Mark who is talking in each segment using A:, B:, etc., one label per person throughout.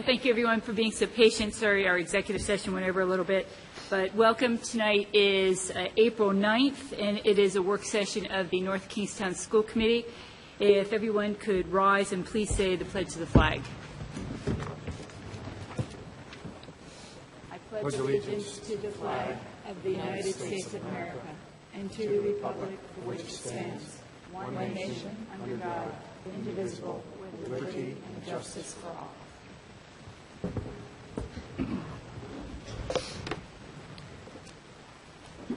A: Thank you, everyone, for being so patient. Sorry, our executive session went over a little bit. But welcome. Tonight is April 9th, and it is a work session of the North Kingstown School Committee. If everyone could rise and please say the pledge to the flag. I pledge allegiance to the flag of the United States of America and to the republic for which it stands, one nation, under God, indivisible, with liberty and justice for all.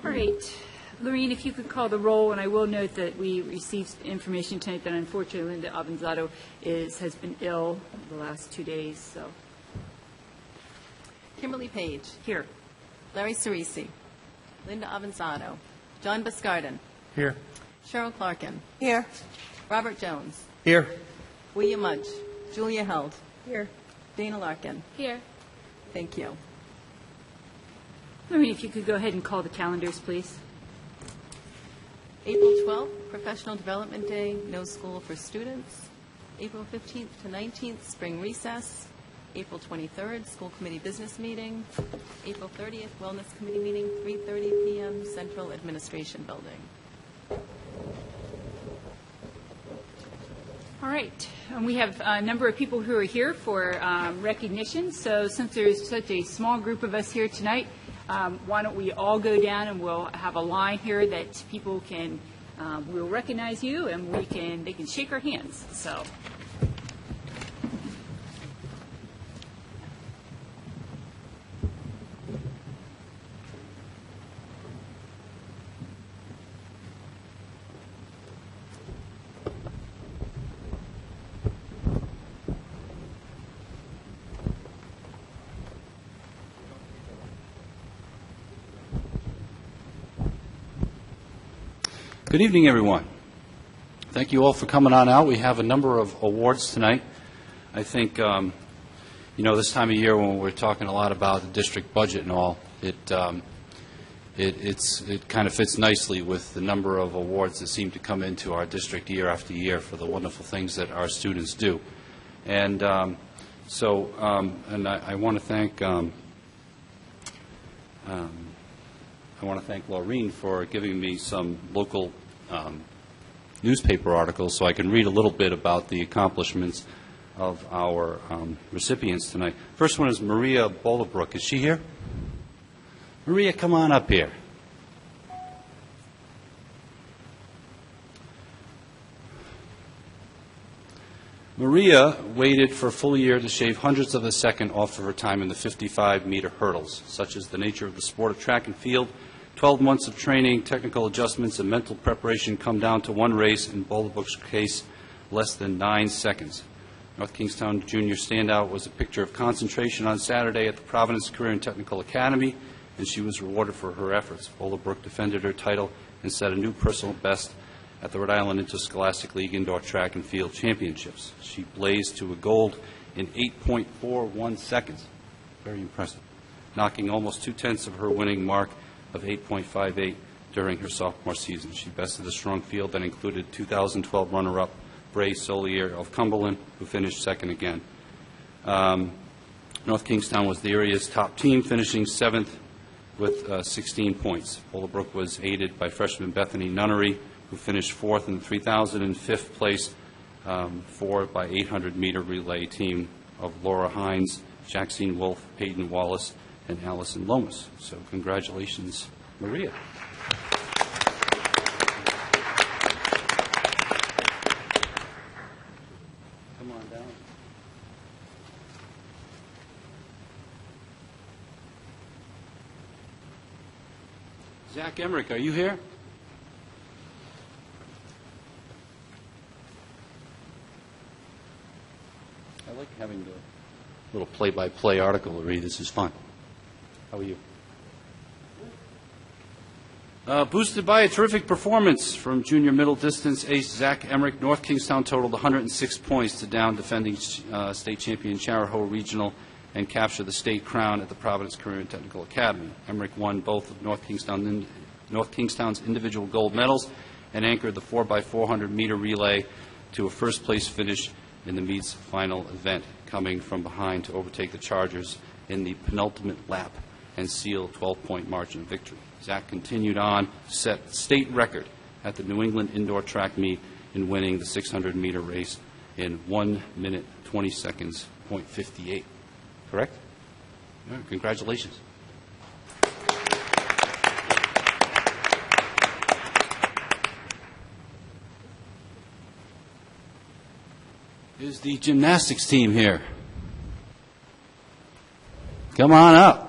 A: All right. Lorene, if you could call the roll, and I will note that we received information tonight that unfortunately Linda Avanzato has been ill the last 2 days. So,
B: Kimberly Page.
A: Here.
B: Larry Cerisi. Linda Avanzato. John Biscardin.
C: Here.
B: Cheryl Clarkin.
D: Here.
B: Robert Jones.
C: Here.
B: William Mudge. Julia Held.
D: Here.
B: Dana Larkin.
A: Here.
B: Thank you.
A: Lorene, if you could go ahead and call the calendars, please.
B: April 12th, Professional Development Day, no school for students. April 15th to 19th, spring recess. April 23rd, school committee business meeting. April 30th, wellness committee meeting, 3:30 p.m., Central Administration Building.
A: All right. And we have a number of people who are here for recognition. So since there's such a small group of us here tonight, why don't we all go down and we'll have a line here that people can, we'll recognize you and they can shake our hands. So.
E: Good evening, everyone. Thank you all for coming on out. We have a number of awards tonight. I think, this time of year when we're talking a lot about the district budget and all, it kind of fits nicely with the number of awards that seem to come into our district year after year for the wonderful things that our students do. And I want to thank I want to thank Laureen for giving me some local newspaper articles so I can read a little bit about the accomplishments of our recipients tonight. First one is Maria Bollebrook. Is she here? Maria, come on up here. Maria waited for a full year to shave hundredths of a second off of her time in the 55-meter hurdles, such as the nature of the sport of track and field. 12 months of training, technical adjustments, and mental preparation come down to one race, in Bollebrook's case, less than 9 seconds. North Kingstown Junior standout was a picture of concentration on Saturday at the Providence Career and Technical Academy, and she was rewarded for her efforts. Bollebrook defended her title and set a new personal best at the Rhode Island Interscholastic League Indoor Track and Field Championships. She blazed to a gold in 8.41 seconds. Very impressive, knocking almost 2/10 of her winning mark of 8.58 during her sophomore season. She bested a strong field that included 2012 runner-up Bray Solier of Cumberland, who finished second again. North Kingstown was the area's top team, finishing 7th with 16 points. Bollebrook was aided by freshman Bethany Nunnery, who finished 4th in the 3,000 and 5th place 4x800-meter relay team of Laura Hines, Jackson Wolf, Peyton Wallace, and Allison Lomas. So congratulations, Maria. Come on down. Zach Emmerich, are you here? I like having the little play-by-play article to read. This is fun. How are you? Boosted by a terrific performance from junior middle distance ace Zach Emmerich, North Kingstown totaled 106 points to down defending state champion Charahoe Regional and capture the state crown at the Providence Career and Technical Academy. Emmerich won both of North Kingstown's individual gold medals and anchored the 4x400 meter relay to a first-place finish in the meet's final event. coming from behind to overtake the Chargers in the penultimate lap and seal a 12-point margin of victory. Zach continued on to set state record at the New England Indoor Track Meet in winning the 600-meter race in 1 minute, 20 seconds, .58. Correct? Yeah, congratulations. Is the gymnastics team here? Come on up.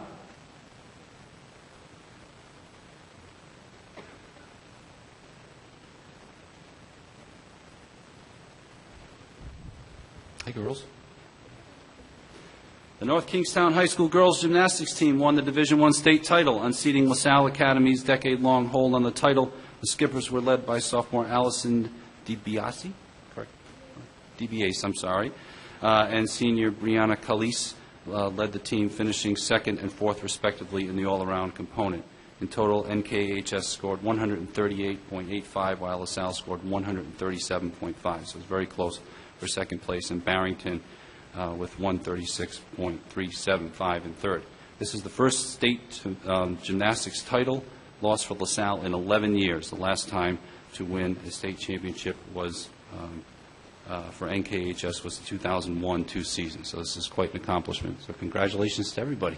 E: Hey, girls. The North Kingstown High School girls gymnastics team won the Division I state title, unseating LaSalle Academy's decade-long hold on the title. The skippers were led by sophomore Allison DiBiase, correct? DBAce, I'm sorry, and senior Brianna Calise led the team, finishing second and fourth respectively in the all-around component. In total, NKHS scored 138.85, while LaSalle scored 137.5, so it was very close for second place, and Barrington with 136.375 in third. This is the first state gymnastics title lost for LaSalle in 11 years. The last time to win a state championship was for NKHS was the 2001-2 season. So this is quite an accomplishment. So congratulations to everybody.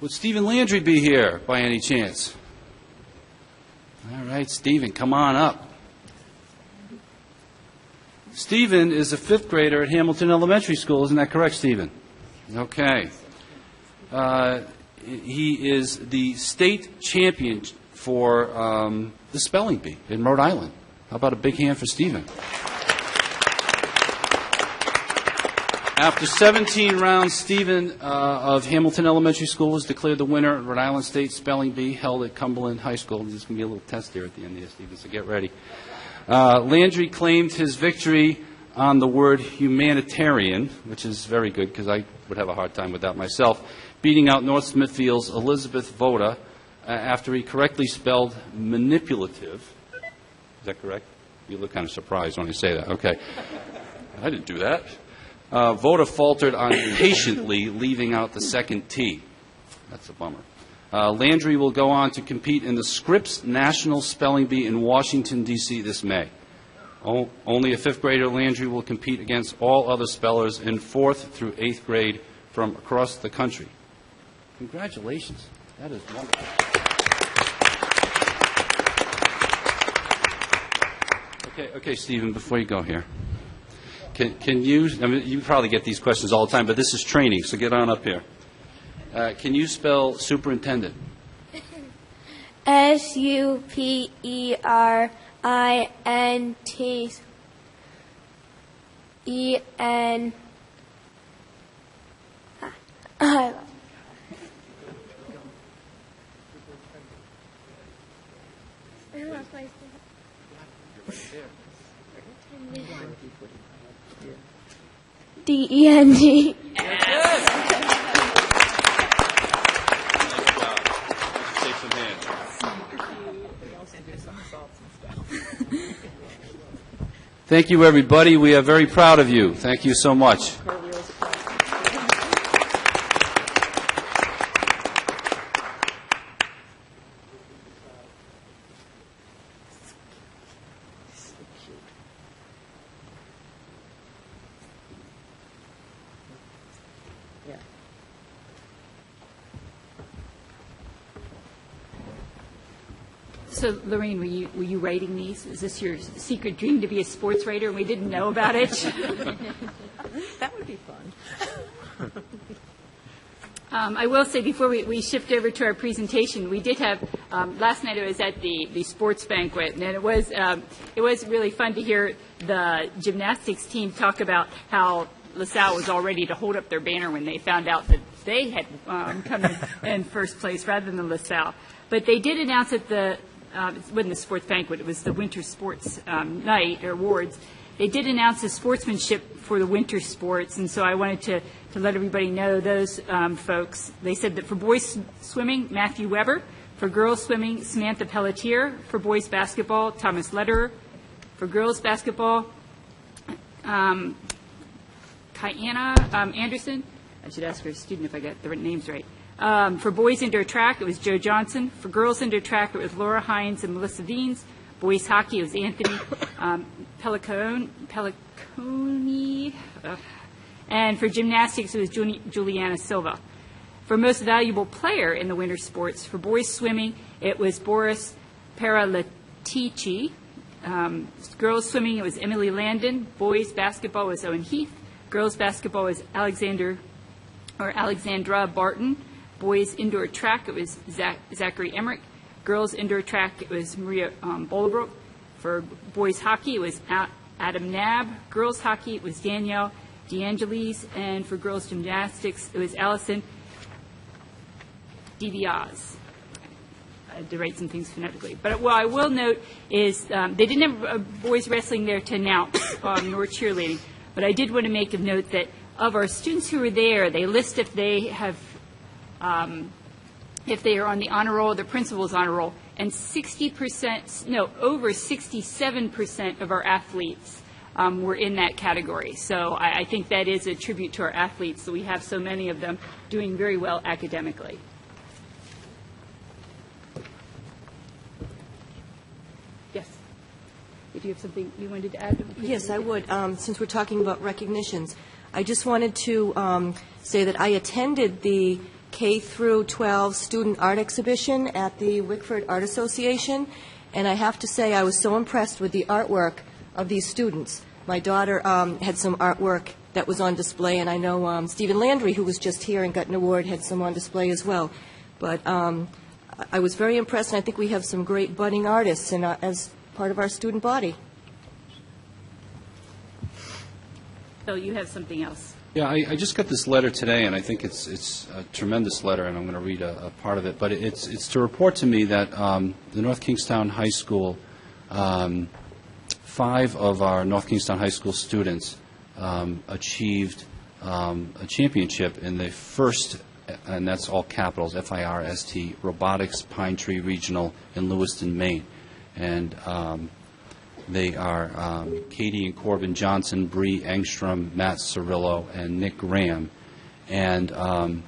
E: Would Stephen Landry be here by any chance? All right, Stephen, come on up. Stephen is a fifth grader at Hamilton Elementary School. Isn't that correct, Stephen? Okay. He is the state champion for the spelling bee in Rhode Island. How about a big hand for Stephen? After 17 rounds, Stephen of Hamilton Elementary School was declared the winner at Rhode Island State Spelling Bee held at Cumberland High School. There's going to be a little test here at the end here, Stephen, so get ready. Landry claimed his victory on the word humanitarian, which is very good because I would have a hard time with that myself, beating out North Smithfield's Elizabeth Voda after he correctly spelled manipulative. Is that correct? You look kind of surprised when I say that. Okay. I didn't do that. Voda faltered on patiently, leaving out the second T. That's a bummer. Landry will go on to compete in the Scripps National Spelling Bee in Washington, D.C. this May. Only a fifth grader, Landry will compete against all other spellers in fourth through eighth grade from across the country. Congratulations. That is wonderful. Okay, Stephen, before you go here. Can you, I mean, you probably get these questions all the time, but this is training, so get on up here. Can you spell superintendent?
C: SUPERINTEN. DEND.
E: Thank you, everybody. We are very proud of you. Thank you so much.
A: So, Lorraine, were you writing these? Is this your secret dream to be a sports writer and we didn't know about it?
B: That would be fun.
A: I will say before we shift over to our presentation, we did have, last night I was at the sports banquet, and it was really fun to hear the gymnastics team talk about how LaSalle was all ready to hold up their banner when they found out that they had come in first place rather than LaSalle. But they did announce at it wasn't the sports banquet, it was the winter sports night or awards. They did announce the sportsmanship for the winter sports, and so I wanted to let everybody know those folks. They said that for boys swimming, Matthew Weber; for girls swimming, Samantha Pelletier; for boys basketball, Thomas Lederer; for girls basketball, Kayana Anderson. I should ask her student if I got the names right. For boys indoor track, it was Joe Johnson. For girls indoor track, it was Laura Hines and Melissa Deans. Boys hockey, it was Anthony Pelliconi. And for gymnastics, it was Juliana Silva. For most valuable player in the winter sports, for boys swimming, it was Boris Paralatici. Girls swimming, it was Emily Landon. Boys basketball was Owen Heath. Girls basketball was Alexandra Barton. Boys indoor track, it was Zachary Emmerich. Girls indoor track, it was Maria Bolbrook. For boys hockey, it was Adam Nab. Girls hockey, it was Danielle DeAngelis. And for girls gymnastics, it was Allison DiBiase. I had to write some things phonetically. But what I will note is they didn't have boys wrestling there to announce, nor cheerleading. But I did want to make a note that of our students who were there, they list if they have if they are on the honor roll, the principal's honor roll, and over 67% of our athletes were in that category. So I think that is a tribute to our athletes that we have so many of them doing very well academically. Yes. Did you have something you wanted to add?
C: Yes, I would. Since we're talking about recognitions, I just wanted to say that I attended the K through 12 student art exhibition at the Wickford Art Association, and I have to say I was so impressed with the artwork of these students. My daughter had some artwork that was on display, and I know Stephen Landry, who was just here and got an award, had some on display as well. But I was very impressed, and I think we have some great budding artists as part of our student body.
A: So you have something else.
E: Yeah, I just got this letter today, and I think it's a tremendous letter, and I'm going to read a part of it. But it's to report to me that the North Kingstown High School, 5 of our North Kingstown High School students achieved a championship in the first, and that's all capitals, FIRST, Robotics Pine Tree Regional in Lewiston, Maine. And they are Katie and Corbin Johnson, Bree Engstrom, Matt Cirillo, and Nick Graham. And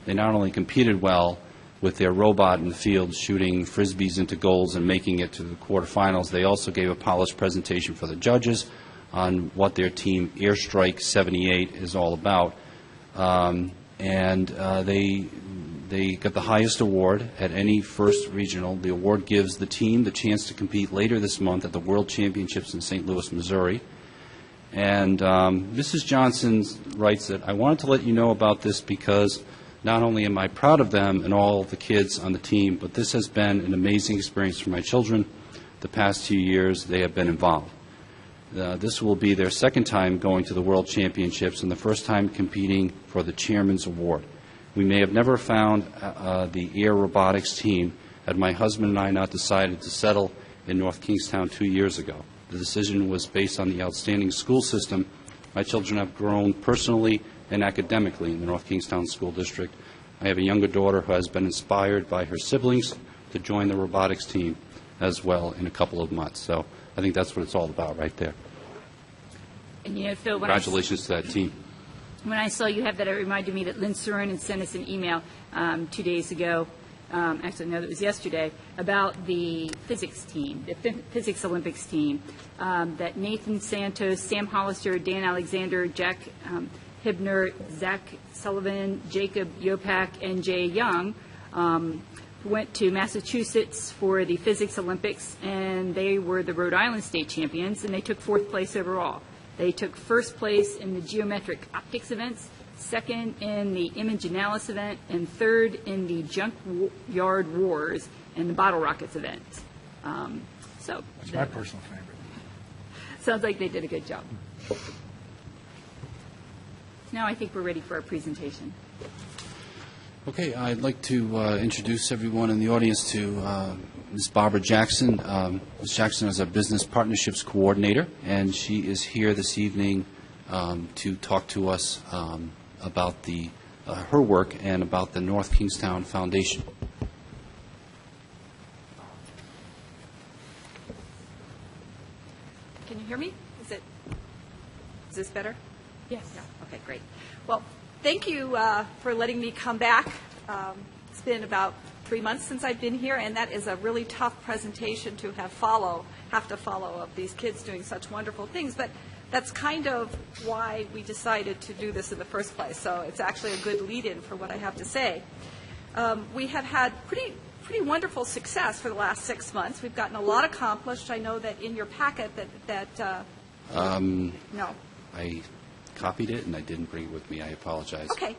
E: they not only competed well with their robot in the field, shooting Frisbees into goals and making it to the quarterfinals, they also gave a polished presentation for the judges on what their team Airstrike 78 is all about. They got the highest award at any first regional. The award gives the team the chance to compete later this month at the World Championships in St. Louis, Missouri. And Mrs. Johnson writes that, I wanted to let you know about this because not only am I proud of them and all the kids on the team, but this has been an amazing experience for my children. The past 2 years they have been involved. This will be their second time going to the World Championships and the first time competing for the Chairman's Award. We may have never found the air robotics team had my husband and I not decided to settle in North Kingstown 2 years ago. The decision was based on the outstanding school system. My children have grown personally and academically in the North Kingstown School District. I have a younger daughter who has been inspired by her siblings to join the robotics team as well in a couple of months. So I think that's what it's all about right there.
A: And you know, Phil,
E: congratulations to that team.
A: When I saw you have that, it reminded me that Lynn Sarunen sent us an email 2 days ago, actually, no, it was yesterday, about the physics team, the Physics Olympics team, that Nathan Santos, Sam Hollister, Dan Alexander, Jack Hibner, Zach Sullivan, Jacob Yopak, and Jay Young went to Massachusetts for the Physics Olympics, and they were the Rhode Island state champions, and they took 4th place overall. They took 1st place in the geometric optics events, second in the Image and Alice event, and third in the Junkyard Wars and the Bottle Rockets event.
D: That's my personal favorite.
A: Sounds like they did a good job. Now I think we're ready for our presentation.
E: Okay, I'd like to introduce everyone in the audience to Ms. Barbara Jackson. Ms. Jackson is our Business Partnerships Coordinator, and she is here this evening to talk to us about her work and about the North Kingstown Foundation.
F: Can you hear me? Is this better?
A: Yes.
F: Yeah. Okay, great. Well, thank you for letting me come back. It's been about 3 months since I've been here, and that is a really tough presentation to have to follow of these kids doing such wonderful things. But that's kind of why we decided to do this in the first place. So it's actually a good lead-in for what I have to say. We have had pretty wonderful success for the last 6 months. We've gotten a lot accomplished. I know that in your packet no.
E: I copied it, and I didn't bring it with me. I apologize.
F: Okay.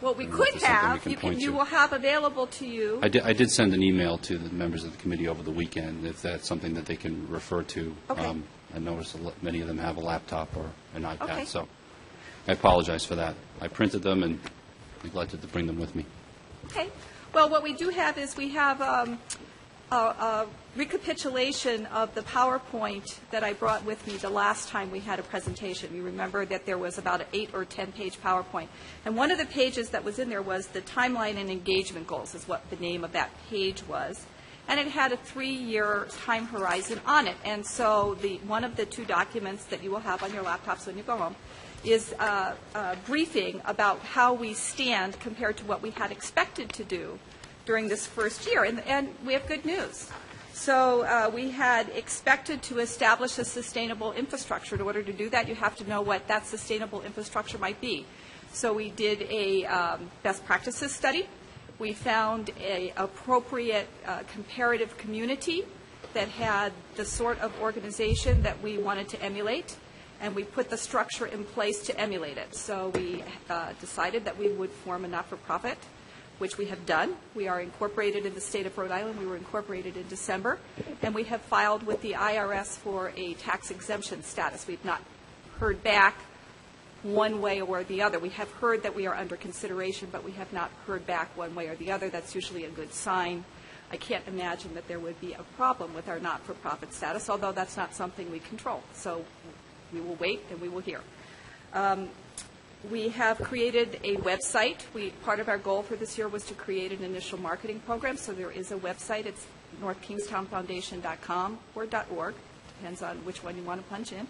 F: What we
E: I don't know if
F: could
E: there's something we
F: have,
E: can
F: you
E: point to.
F: will have available to you.
E: I did send an email to the members of the committee over the weekend, if that's something that they can refer to.
F: Okay.
E: I noticed many of them have a laptop or an iPad,
F: Okay.
E: so I apologize for that. I printed them and neglected to bring them with me.
F: Okay. Well, what we do have is we have a recapitulation of the PowerPoint that I brought with me the last time we had a presentation. You remember that there was about an 8 or 10-page PowerPoint. And one of the pages that was in there was the timeline and engagement goals, is what the name of that page was. And it had a 3-year time horizon on it. And so one of the 2 documents that you will have on your laptops when you go home is a briefing about how we stand compared to what we had expected to do during this first year. And we have good news. So we had expected to establish a sustainable infrastructure. In order to do that, you have to know what that sustainable infrastructure might be. So we did a best practices study. We found an appropriate comparative community that had the sort of organization that we wanted to emulate, and we put the structure in place to emulate it. So we decided that we would form a not-for-profit, which we have done. We are incorporated in the state of Rhode Island. We were incorporated in December, and we have filed with the IRS for a tax exemption status. We've not heard back one way or the other. We have heard that we are under consideration, but we have not heard back one way or the other. That's usually a good sign. I can't imagine that there would be a problem with our not-for-profit status, although that's not something we control. So we will wait and we will hear. We have created a website. Part of our goal for this year was to create an initial marketing program, so there is a website. It's northkingstownfoundation.com or .org. Depends on which one you want to punch in.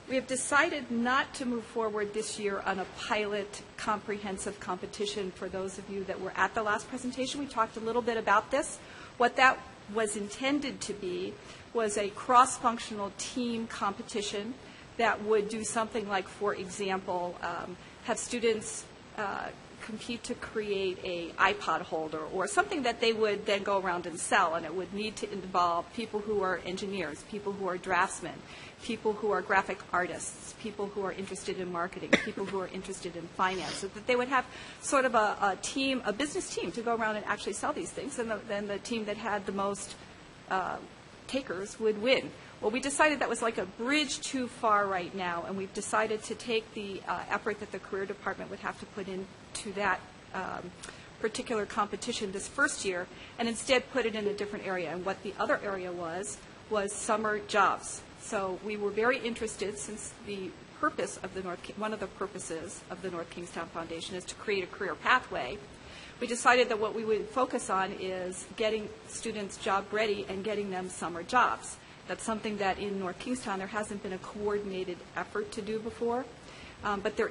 F: We have decided not to move forward this year on a pilot comprehensive competition. For those of you that were at the last presentation, we talked a little bit about this. What that was intended to be was a cross-functional team competition that would do something like, for example, have students compete to create a iPod holder or something that they would then go around and sell, and it would need to involve people who are engineers, people who are draftsmen, people who are graphic artists, people who are interested in marketing, people who are interested in finance, so that they would have sort of a team, a business team, to go around and actually sell these things, and then the team that had the most takers would win. Well, we decided that was like a bridge too far right now, and we've decided to take the effort that the Career Department would have to put into that particular competition this first year, and instead put it in a different area. And what the other area was summer jobs. So we were very interested, since the purpose of one of the purposes of the North Kingstown Foundation is to create a career pathway. We decided that what we would focus on is getting students job ready and getting them summer jobs. That's something that in North Kingstown there hasn't been a coordinated effort to do before. But there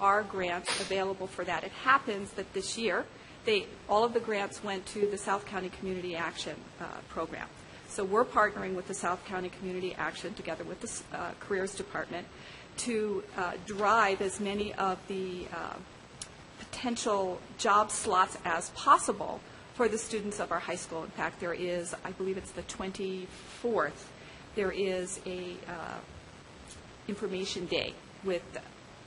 F: are grants available for that. It happens that this year, all of the grants went to the South County Community Action Program. So we're partnering with the South County Community Action together with the Careers Department to drive as many of the potential job slots as possible for the students of our high school. In fact, there is, I believe it's the 24th, there is a information day with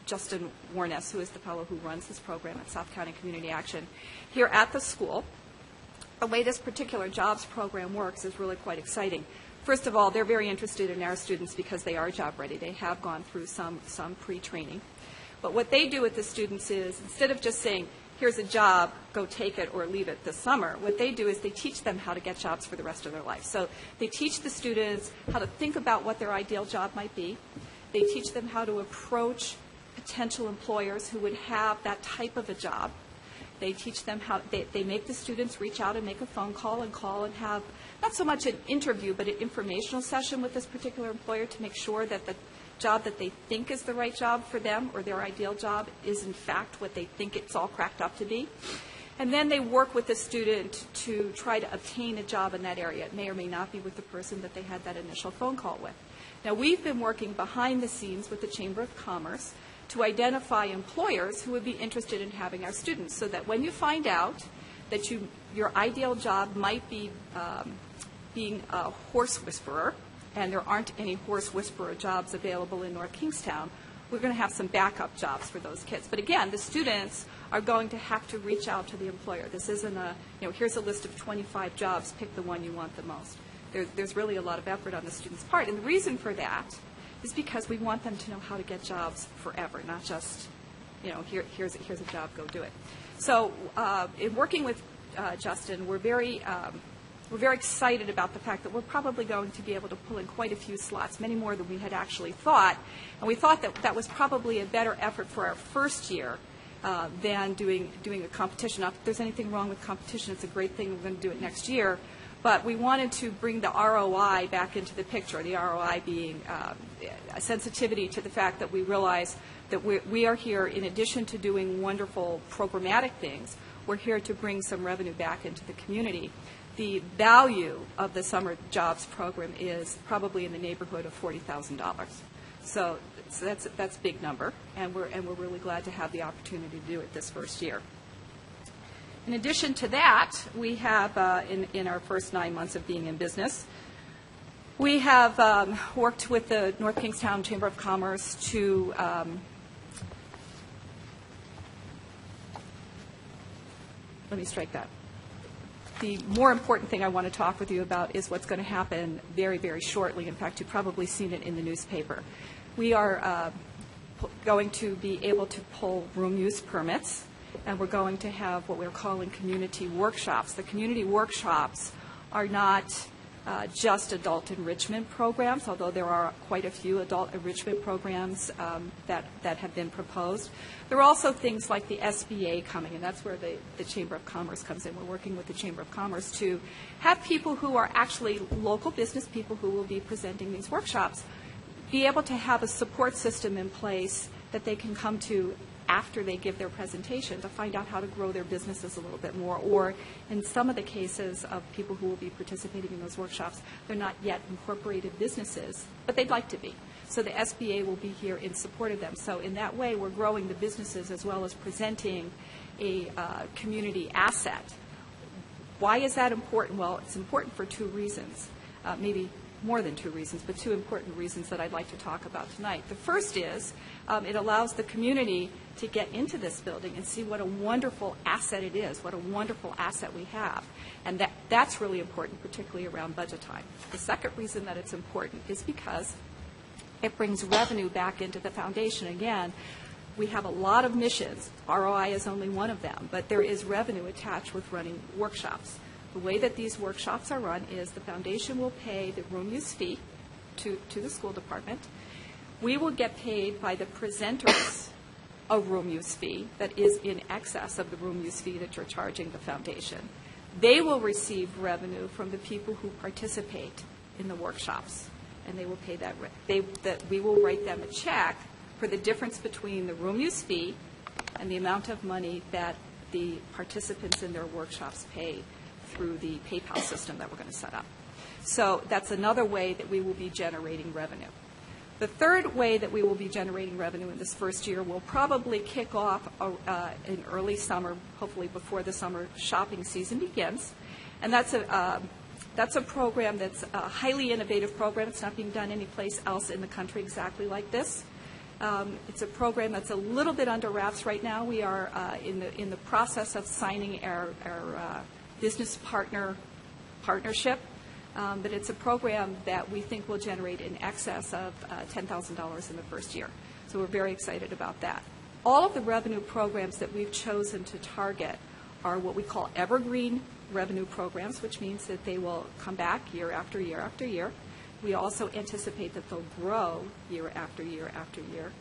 F: Justin Warness, who is the fellow who runs this program at South County Community Action, here at the school. The way this particular jobs program works is really quite exciting. First of all, they're very interested in our students because they are job ready. They have gone through some pre-training. But what they do with the students is, instead of just saying, here's a job, go take it or leave it this summer, what they do is they teach them how to get jobs for the rest of their life. So they teach the students how to think about what their ideal job might be. They teach them how to approach potential employers who would have that type of a job. They teach them how, they make the students reach out and make a phone call and have not so much an interview, but an informational session with this particular employer to make sure that the job that they think is the right job for them or their ideal job is in fact what they think it's all cracked up to be. And then they work with the student to try to obtain a job in that area. It may or may not be with the person that they had that initial phone call with. Now, we've been working behind the scenes with the Chamber of Commerce to identify employers who would be interested in having our students, so that when you find out that your ideal job might be being a horse whisperer, and there aren't any horse whisperer jobs available in North Kingstown, we're going to have some backup jobs for those kids. But again, the students are going to have to reach out to the employer. This isn't here's a list of 25 jobs, pick the one you want the most. There's really a lot of effort on the students' part. And the reason for that is because we want them to know how to get jobs forever, not just, here's a job, go do it. So in working with Justin, we're very excited about the fact that we're probably going to be able to pull in quite a few slots, many more than we had actually thought. And we thought that that was probably a better effort for our first year than doing a competition. Not that there's anything wrong with competition. It's a great thing. We're going to do it next year. But we wanted to bring the ROI back into the picture, the ROI being a sensitivity to the fact that we realize that we are here, in addition to doing wonderful programmatic things, we're here to bring some revenue back into the community. The value of the summer jobs program is probably in the neighborhood of $40,000. So that's a big number, and we're really glad to have the opportunity to do it this first year. In addition to that, we have, in our first 9 months of being in business, we have worked with the North Kingstown Chamber of Commerce to let me strike that. The more important thing I want to talk with you about is what's going to happen very, very shortly. In fact, you've probably seen it in the newspaper. We are going to be able to pull room use permits, and we're going to have what we're calling community workshops. The community workshops are not just adult enrichment programs, although there are quite a few adult enrichment programs that have been proposed. There are also things like the SBA coming, and that's where the Chamber of Commerce comes in. We're working with the Chamber of Commerce to have people who are actually local business people who will be presenting these workshops be able to have a support system in place that they can come to after they give their presentation to find out how to grow their businesses a little bit more. Or in some of the cases of people who will be participating in those workshops, they're not yet incorporated businesses, but they'd like to be. So the SBA will be here in support of them. So in that way, we're growing the businesses as well as presenting a community asset. Why is that important? Well, it's important for two reasons, maybe more than two reasons, but two important reasons that I'd like to talk about tonight. The first is it allows the community to get into this building and see what a wonderful asset it is, what a wonderful asset we have. And that's really important, particularly around budget time. The second reason that it's important is because it brings revenue back into the foundation. Again, we have a lot of missions. ROI is only one of them, but there is revenue attached with running workshops. The way that these workshops are run is the foundation will pay the room use fee to the school department. We will get paid by the presenters a room use fee that is in excess of the room use fee that you're charging the foundation. They will receive revenue from the people who participate in the workshops, and they will pay that. We will write them a check for the difference between the room use fee and the amount of money that the participants in their workshops pay through the PayPal system that we're going to set up. So that's another way that we will be generating revenue. The third way that we will be generating revenue in this first year will probably kick off in early summer, hopefully before the summer shopping season begins. And that's That's a program that's a highly innovative program. It's not being done anyplace else in the country exactly like this. It's a program that's a little bit under wraps right now. We are in the process of signing our business partnership, but it's a program that we think will generate in excess of $10,000 in the first year. So we're very excited about that. All of the revenue programs that we've chosen to target are what we call evergreen revenue programs, which means that they will come back year after year after year. We also anticipate that they'll grow year after year after year.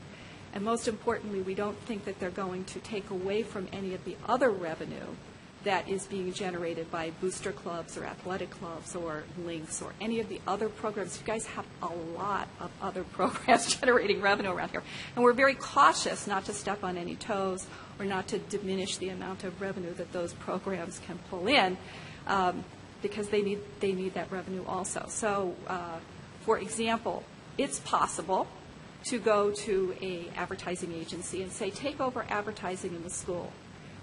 F: And most importantly, we don't think that they're going to take away from any of the other revenue that is being generated by booster clubs or athletic clubs or links or any of the other programs. You guys have a lot of other programs generating revenue around here. And we're very cautious not to step on any toes or not to diminish the amount of revenue that those programs can pull in because they need that revenue also. So, for example, it's possible to go to an advertising agency and say, take over advertising in the school.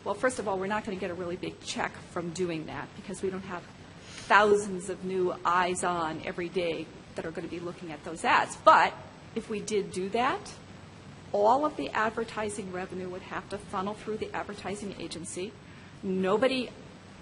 F: Well, first of all, we're not going to get a really big check from doing that because we don't have thousands of new eyes on every day that are going to be looking at those ads. But if we did do that, all of the advertising revenue would have to funnel through the advertising agency. Nobody,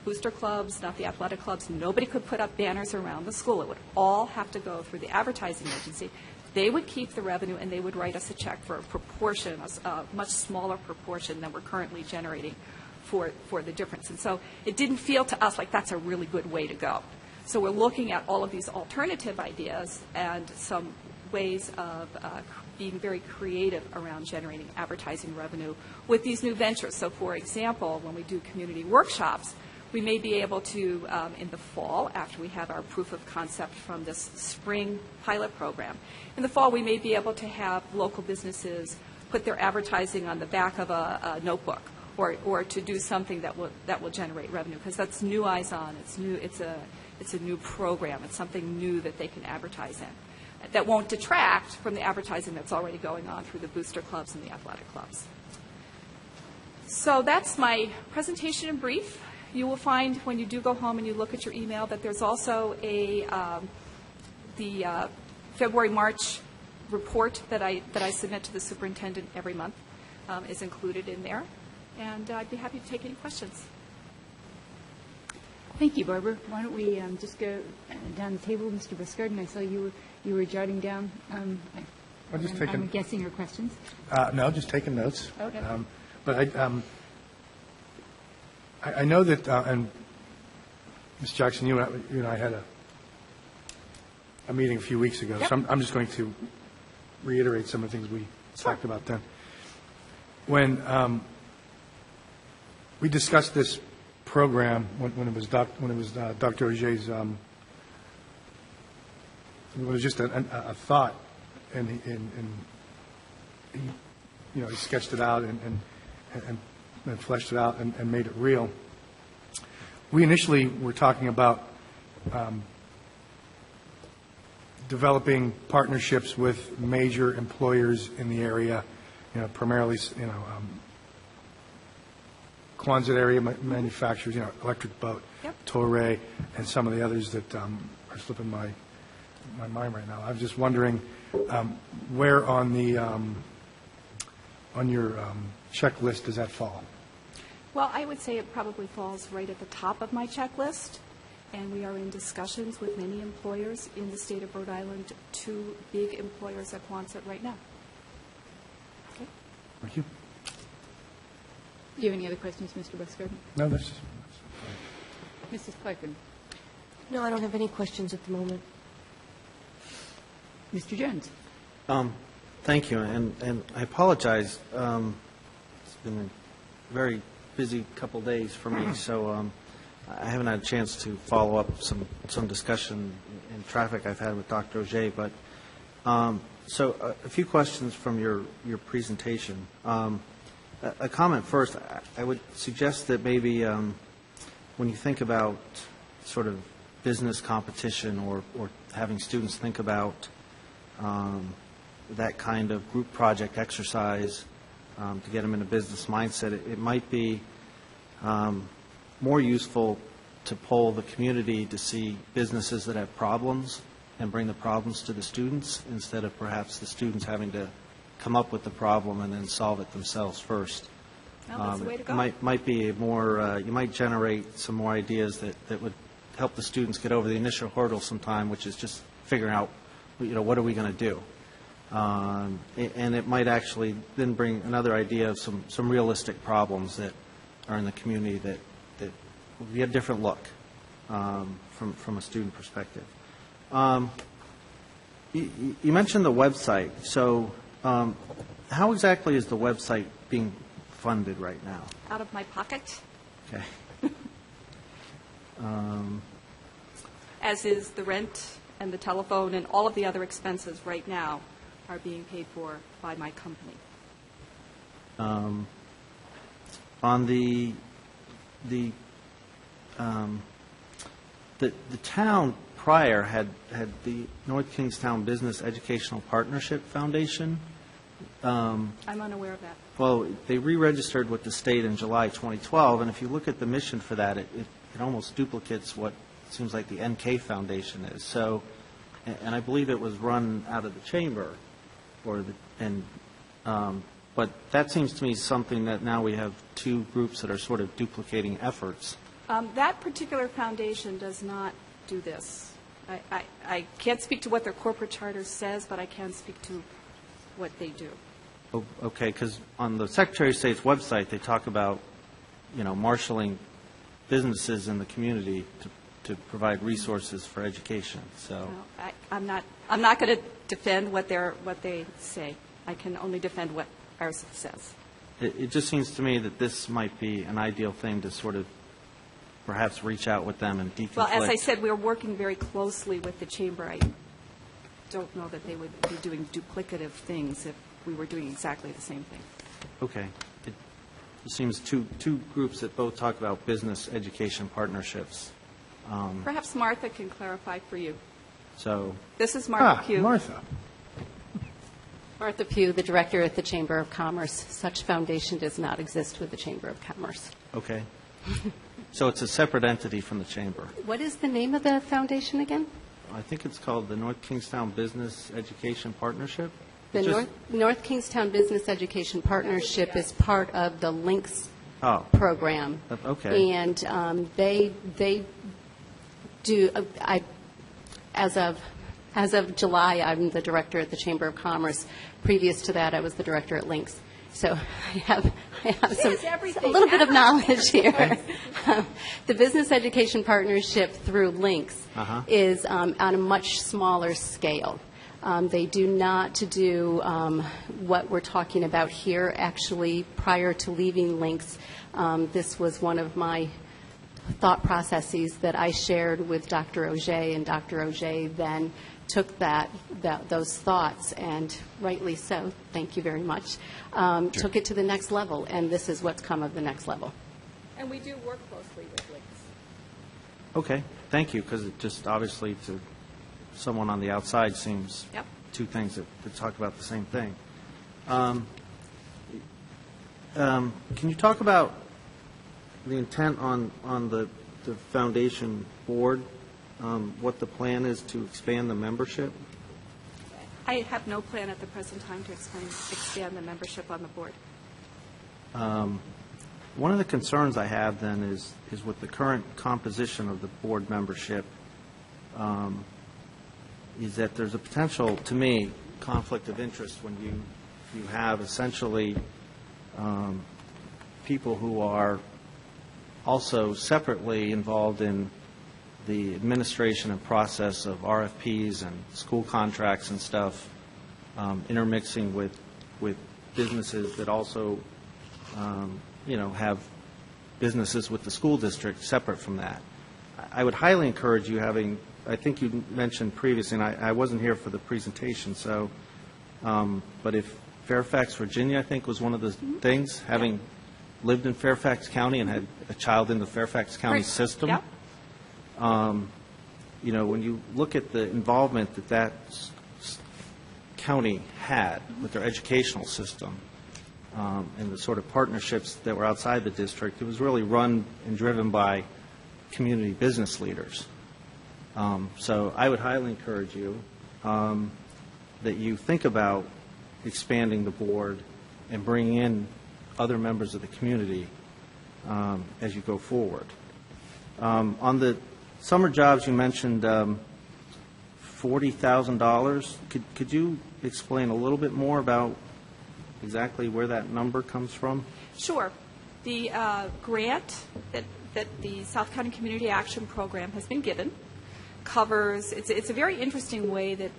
F: booster clubs, not the athletic clubs, nobody could put up banners around the school. It would all have to go through the advertising agency. They would keep the revenue, and they would write us a check for a proportion, a much smaller proportion than we're currently generating for the difference. And so it didn't feel to us like that's a really good way to go. So we're looking at all of these alternative ideas and some ways of being very creative around generating advertising revenue with these new ventures. So, for example, when we do community workshops, we may be able to, in the fall, after we have our proof of concept from this spring pilot program, in the fall we may be able to have local businesses put their advertising on the back of a notebook or to do something that will generate revenue, because that's new eyes on. It's new. It's a new program. It's something new that they can advertise in that won't detract from the advertising that's already going on through the booster clubs and the athletic clubs. So that's my presentation in brief. You will find when you do go home and you look at your email that there's also the February-March report that I submit to the superintendent every month is included in there. And I'd be happy to take any questions.
A: Thank you, Barbara. Why don't we just go down the table, Mr. Buskirden? I saw you were jotting down. I'm guessing your questions.
D: No, just taking notes.
A: Okay.
D: But I know that, and Ms. Jackson, you and I had a meeting a few weeks ago,
F: Yep.
D: so I'm just going to reiterate some of the things we talked about then. When we discussed this program, when it was Dr. Auger's, it was just a thought, and he, he sketched it out and fleshed it out and made it real. We initially were talking about developing partnerships with major employers in the area, primarily, Quonset area manufacturers, Electric Boat,
F: Yep.
D: Toray, and some of the others that are slipping my mind right now. I was just wondering where on the on your checklist does that fall?
F: Well, I would say it probably falls right at the top of my checklist, and we are in discussions with many employers in the state of Rhode Island, 2 big employers at Quonset right now. Okay.
D: Thank you.
A: Do you have any other questions, Mr. Buskirden?
D: No, that's
A: Mrs. Clarkin?
C: No, I don't have any questions at the moment.
A: Mr. Jones?
G: Thank you, and I apologize. It's been a very busy couple days for me, so I haven't had a chance to follow up some discussion in traffic I've had with Dr. Auger, but so a few questions from your presentation. A comment first. I would suggest that maybe when you think about sort of business competition or having students think about that kind of group project exercise to get them in a business mindset, it might be more useful to poll the community to see businesses that have problems and bring the problems to the students, instead of perhaps the students having to come up with the problem and then solve it themselves first.
F: Well, that's the way to go.
G: Might be a more, you might generate some more ideas that would help the students get over the initial hurdle sometime, which is just figuring out, what are we going to do? And it might actually then bring another idea of some realistic problems that are in the community that will be a different look from a student perspective. You mentioned the website. So how exactly is the website being funded right now?
F: Out of my pocket,
G: Okay.
F: as is the rent and the telephone and all of the other expenses right now are being paid for by my company.
G: On the town prior had the North Kingstown Business Educational Partnership Foundation.
F: I'm unaware of that.
G: Well, they re-registered with the state in July 2012, and if you look at the mission for that, it almost duplicates what it seems like the NK Foundation is. So, and I believe it was run out of the chamber, but that seems to me something that now we have two groups that are sort of duplicating efforts.
F: That particular foundation does not do this. I can't speak to what their corporate charter says, but I can speak to what they do.
G: Oh, okay, because on the Secretary of State's website, they talk about, marshaling businesses in the community to provide resources for education. So,
F: No, I'm not going to defend what they say. I can only defend what ours says.
G: it just seems to me that this might be an ideal thing to sort of perhaps reach out with them and deconflict.
F: Well, as I said, we're working very closely with the chamber. I don't know that they would be doing duplicative things if we were doing exactly the same thing.
G: Okay. It seems two groups that both talk about business education partnerships.
F: Perhaps Martha can clarify for you.
G: So,
F: This is Martha Pugh.
D: Martha.
H: Martha Pugh, the director at the Chamber of Commerce. Such foundation does not exist with the Chamber of Commerce.
G: okay. So it's a separate entity from the chamber.
H: What is the name of the foundation again?
G: I think it's called the North Kingstown Business Education Partnership.
H: The
G: It just-
H: North Kingstown Business Education Partnership is part of the LINKS
G: Oh,
H: program.
G: okay.
H: And they do, as of July, I'm the director at the Chamber of Commerce. Previous to that, I was the director at LINKS. So I have a little bit of knowledge here. The Business Education Partnership through LINKS is on a much smaller scale. They do not do what we're talking about here. Actually, prior to leaving LINKS, this was one of my thought processes that I shared with Dr. Auger, and Dr. Auger then took those thoughts, and rightly so, thank you very much, took it to the next level, and this is what's come of the next level.
F: And we do work closely with LINKS.
G: Okay, thank you, because it just obviously to someone on the outside seems
F: Yep.
G: two things that talk about the same thing. Can you talk about the intent on the foundation board, what the plan is to expand the membership?
F: I have no plan at the present time to expand the membership on the board.
G: One of the concerns I have then is with the current composition of the board membership, is that there's a potential, to me, conflict of interest when you have essentially people who are also separately involved in the administration and process of RFPs and school contracts and stuff, intermixing with businesses that also, have businesses with the school district separate from that. I would highly encourage you having, I think you mentioned previously, and I wasn't here for the presentation, so, but if Fairfax, Virginia, I think was one of the things, having lived in Fairfax County and had a child in the Fairfax County
F: Right.
G: system.
F: Yep.
G: When you look at the involvement that county had with their educational system and the sort of partnerships that were outside the district, it was really run and driven by community business leaders. So I would highly encourage you that you think about expanding the board and bringing in other members of the community as you go forward. On the summer jobs, you mentioned $40,000. Could you explain a little bit more about exactly where that number comes from?
F: Sure. The grant that the South County Community Action Program has been given covers, it's a very interesting way that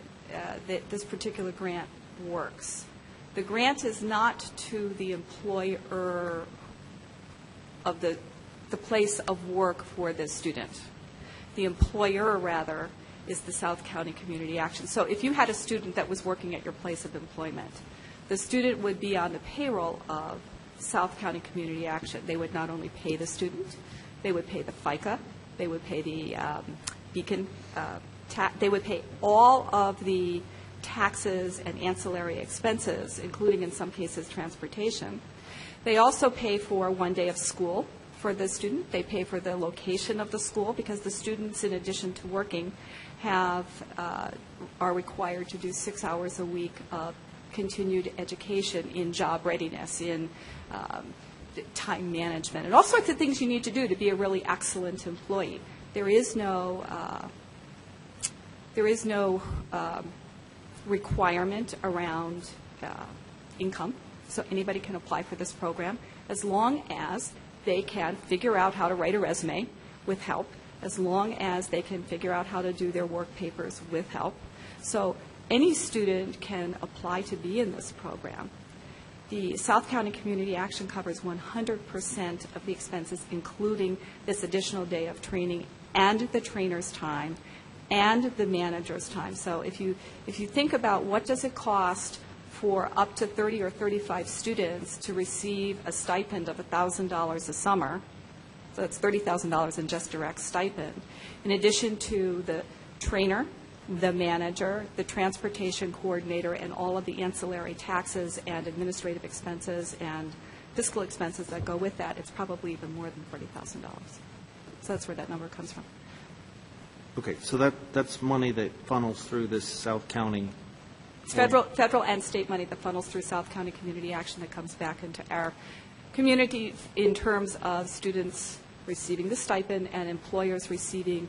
F: this particular grant works. The grant is not to the employer of the place of work for the student. The employer, rather, is the South County Community Action. So if you had a student that was working at your place of employment, the student would be on the payroll of South County Community Action. They would not only pay the student, they would pay the FICA, they would pay the Beacon, they would pay all of the taxes and ancillary expenses, including in some cases transportation. They also pay for 1 day of school for the student. They pay for the location of the school because the students, in addition to working, are required to do 6 hours a week of continued education in job readiness, in time management, and all sorts of things you need to do to be a really excellent employee. There is no requirement around income, so anybody can apply for this program as long as they can figure out how to write a resume with help, as long as they can figure out how to do their work papers with help. So any student can apply to be in this program. The South County Community Action covers 100% of the expenses, including this additional day of training and the trainer's time and the manager's time. So if you think about what does it cost for up to 30 or 35 students to receive a stipend of $1,000 a summer, so that's $30,000 in just direct stipend, in addition to the trainer, the manager, the transportation coordinator, and all of the ancillary taxes and administrative expenses and fiscal expenses that go with that, it's probably even more than $40,000. So that's where that number comes from.
G: Okay, so that's money that funnels through this South County.
F: It's federal and state money that funnels through South County Community Action that comes back into our community in terms of students receiving the stipend and employers receiving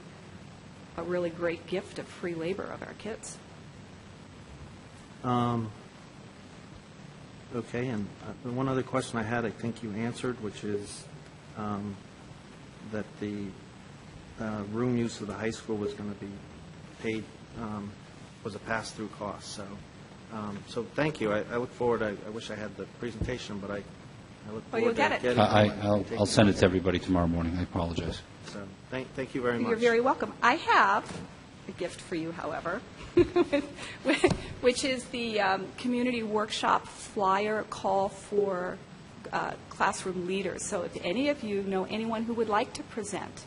F: a really great gift of free labor of our kids.
G: Okay, and one other question I had, I think you answered, which is that the room use of the high school was going to be paid, was a pass-through cost. So thank you. I look forward. I wish I had the presentation, but I look forward
F: you'll
G: to
F: get it.
G: getting it.
E: I'll send it to everybody tomorrow morning. I apologize.
G: So thank you very much.
F: You're very welcome. I have a gift for you, however, which is the community workshop flyer call for classroom leaders. So if any of you know anyone who would like to present,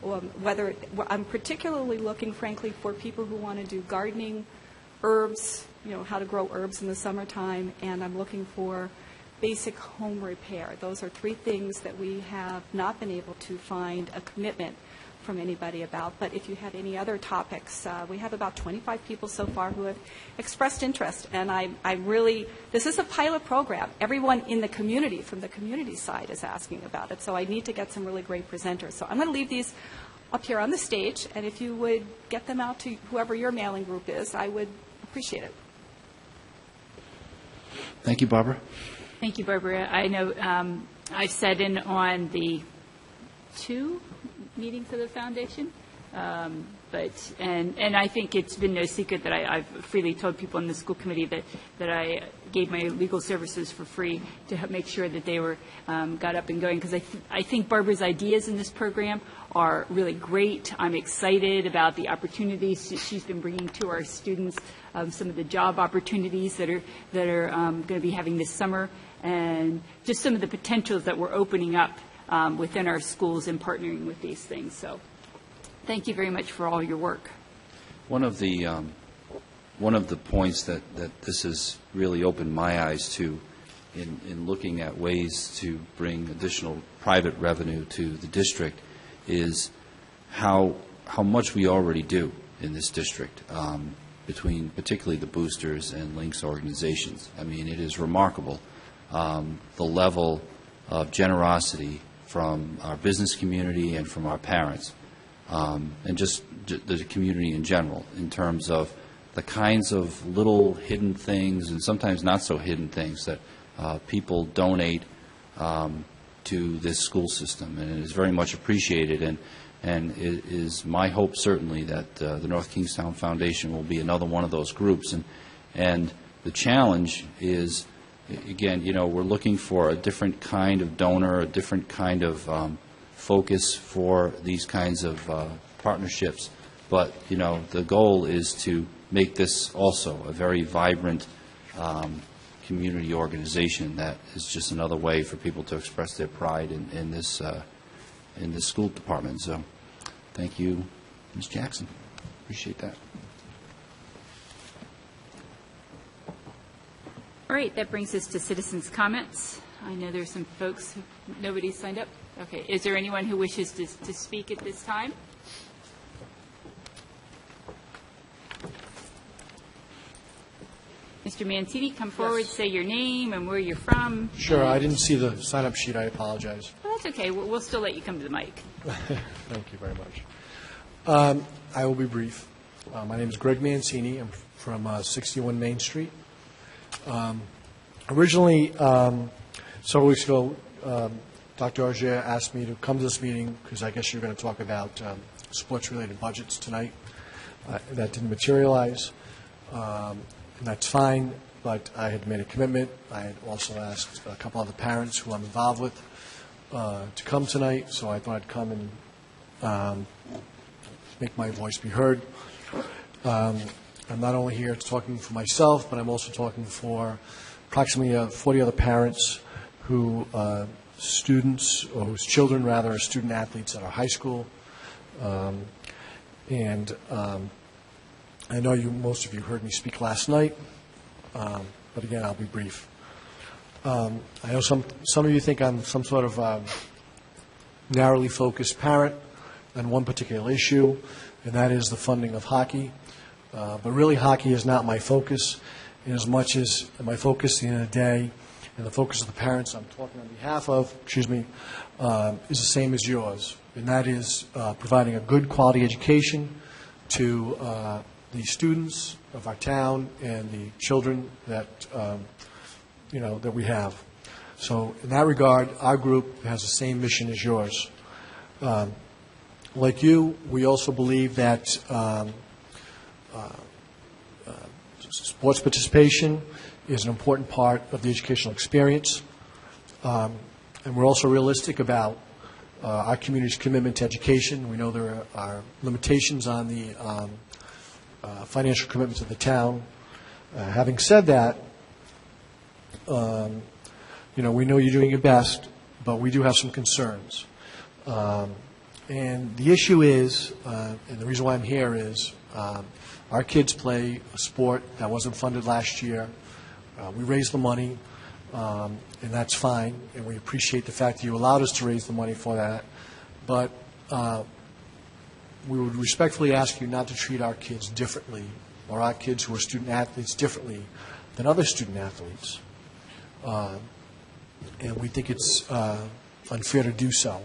F: whether I'm particularly looking, frankly, for people who want to do gardening, herbs, how to grow herbs in the summertime, and I'm looking for basic home repair. Those are 3 things that we have not been able to find a commitment from anybody about. But if you have any other topics, we have about 25 people so far who have expressed interest. And this is a pilot program. Everyone in the community, from the community side, is asking about it. So I need to get some really great presenters. So I'm going to leave these up here on the stage. And if you would get them out to whoever your mailing group is, I would appreciate it.
E: Thank you, Barbara.
A: Thank you, Barbara. I know I've sat in on the 2 meetings of the foundation, and I think it's been no secret that I've freely told people in the school committee that I gave my legal services for free to help make sure that they were got up and going, because I think Barbara's ideas in this program are really great. I'm excited about the opportunities she's been bringing to our students, some of the job opportunities that are going to be having this summer, and just some of the potentials that we're opening up within our schools and partnering with these things. So thank you very much for all your work.
E: One of the points that this has really opened my eyes to in looking at ways to bring additional private revenue to the district is how much we already do in this district, between particularly the boosters and Lynx organizations. I mean, it is remarkable, the level of generosity from our business community and from our parents, and just the community in general, in terms of the kinds of little hidden things and sometimes not so hidden things that people donate to this school system, and it is very much appreciated. And it is my hope, certainly, that the North Kingstown Foundation will be another one of those groups. And the challenge is, again, we're looking for a different kind of donor, a different kind of focus for these kinds of partnerships. But, the goal is to make this also a very vibrant community organization that is just another way for people to express their pride in this school department. So thank you, Ms. Jackson. Appreciate that.
A: All right, that brings us to citizens' comments. I know there's some folks, nobody signed up. Okay, is there anyone who wishes to speak at this time? Mr. Mancini, come forward, say your name and where you're from.
I: Sure, I didn't see the sign-up sheet, I apologize.
A: Well, that's okay, we'll still let you come to the mic.
I: Thank you very much. I will be brief. My name is Greg Mancini. I'm from 61 Main Street. Originally, several weeks ago, Dr. Auger asked me to come to this meeting because I guess you're going to talk about sports-related budgets tonight. That didn't materialize. And that's fine, but I had made a commitment. I had also asked a couple other parents who I'm involved with to come tonight, so I thought I'd come and make my voice be heard. I'm not only here talking for myself, but I'm also talking for approximately 40 other parents who students, or whose children, rather, are student athletes at our high school. And I know most of you heard me speak last night, but again, I'll be brief. I know some of you think I'm some sort of narrowly focused parent on one particular issue, and that is the funding of hockey. But really, hockey is not my focus, in as much as my focus at the end of the day, and the focus of the parents I'm talking on behalf of, is the same as yours, and that is providing a good quality education to the students of our town and the children that that we have. So in that regard, our group has the same mission as yours. Like you, we also believe that sports participation is an important part of the educational experience, and we're also realistic about our community's commitment to education. We know there are limitations on the financial commitments of the town. Having said that, we know you're doing your best, but we do have some concerns. And the issue is, and the reason why I'm here is, our kids play a sport that wasn't funded last year. We raised the money, and that's fine, and we appreciate the fact that you allowed us to raise the money for that. But we would respectfully ask you not to treat our kids differently, or our kids who are student athletes differently than other student athletes. And we think it's unfair to do so.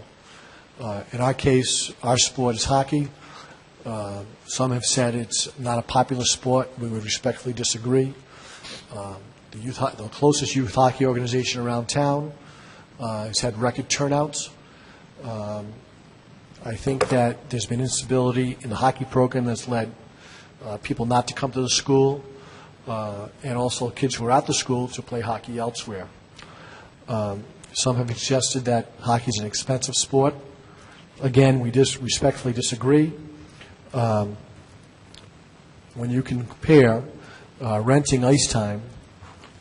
I: In our case, our sport is hockey. Some have said it's not a popular sport. We would respectfully disagree. The closest youth hockey organization around town has had record turnouts. I think that there's been instability in the hockey program that's led people not to come to the school, and also kids who are at the school to play hockey elsewhere. Some have suggested that hockey is an expensive sport. Again, we respectfully disagree. When you can compare renting ice time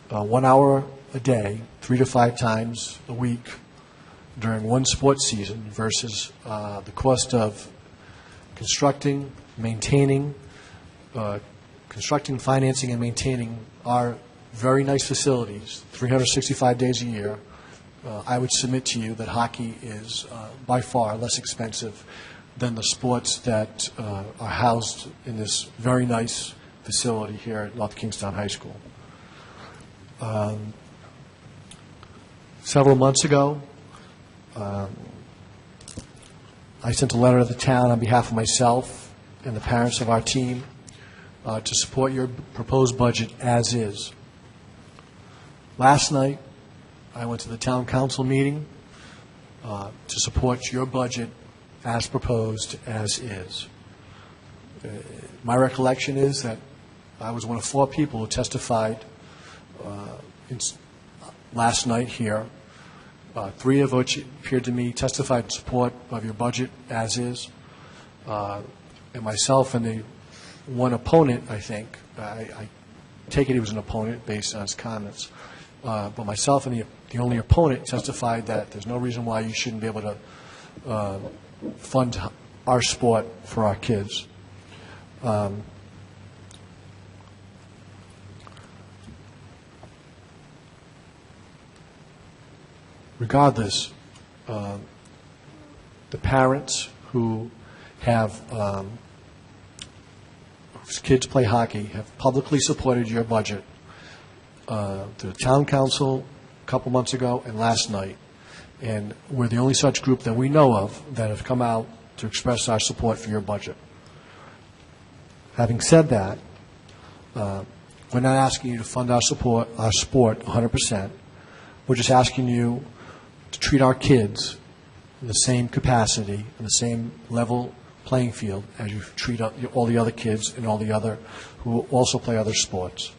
I: 1 hour a day, 3 to 5 times a week during one sports season versus the cost of constructing, financing, and maintaining our very nice facilities 365 days a year, I would submit to you that hockey is by far less expensive than the sports that are housed in this very nice facility here at North Kingstown High School. Several months ago, I sent a letter to the town on behalf of myself and the parents of our team to support your proposed budget as is. Last night, I went to the town council meeting to support your budget as proposed as is. My recollection is that I was one of 4 people who testified last night here. 3 of which appeared to me testified in support of your budget as is. And myself and the one opponent, I think, I take it he was an opponent based on his comments, but myself and the only opponent testified that there's no reason why you shouldn't be able to fund our sport for our kids. Regardless, the parents who have whose kids play hockey have publicly supported your budget. The town council a couple months ago and last night, and we're the only such group that we know of that have come out to express our support for your budget. Having said that, we're not asking you to fund our sport 100%. We're just asking you to treat our kids in the same capacity, in the same level playing field as you treat all the other kids and all the other who also play other sports.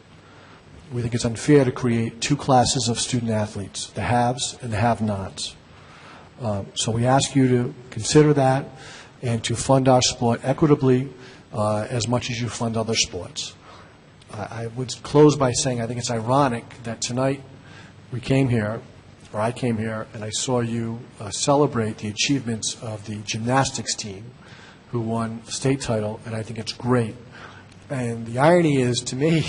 I: We think it's unfair to create 2 classes of student athletes, the haves and the have-nots. So we ask you to consider that and to fund our sport equitably as much as you fund other sports. I would close by saying I think it's ironic that tonight we came here, or I came here, and I saw you celebrate the achievements of the gymnastics team who won a state title, and I think it's great. And the irony is, to me,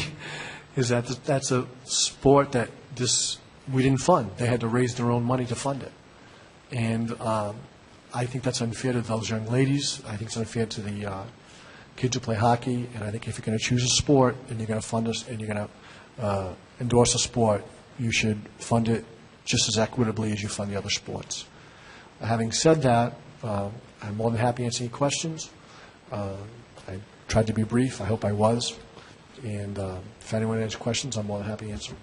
I: is that that's a sport that we didn't fund. They had to raise their own money to fund it. And I think that's unfair to those young ladies. I think it's unfair to the kids who play hockey. And I think if you're going to choose a sport and you're going to fund us and you're going to endorse a sport, you should fund it just as equitably as you fund the other sports. Having said that, I'm more than happy to answer any questions. I tried to be brief. I hope I was. And if anyone has questions, I'm more than happy to answer.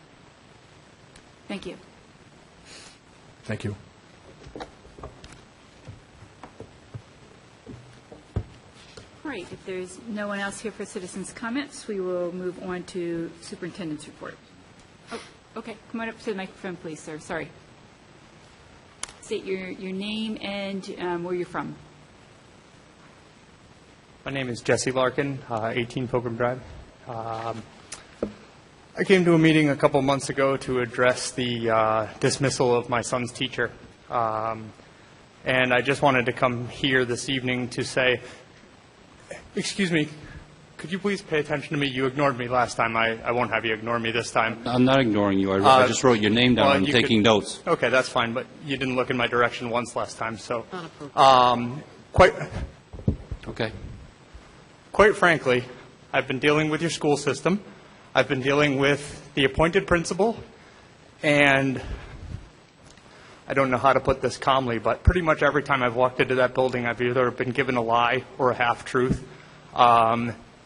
A: Thank you.
I: Thank you.
A: All right, if there's no one else here for citizens' comments, we will move on to superintendent's report. Oh, okay. Come on up to the microphone, please, sir. Sorry. State your name and where you're from.
J: My name is Jesse Larkin, 18 Pilgrim Drive. I came to a meeting a couple months ago to address the dismissal of my son's teacher. And I just wanted to come here this evening to say, excuse me, could you please pay attention to me? You ignored me last time. I won't have you ignore me this time.
E: I'm not ignoring you. I just wrote your name down.
J: Well,
E: I'm taking notes.
J: Okay, that's fine, but you didn't look in my direction once last time, so. Quite frankly, I've been dealing with your school system. I've been dealing with the appointed principal, and I don't know how to put this calmly, but pretty much every time I've walked into that building, I've either been given a lie or a half-truth.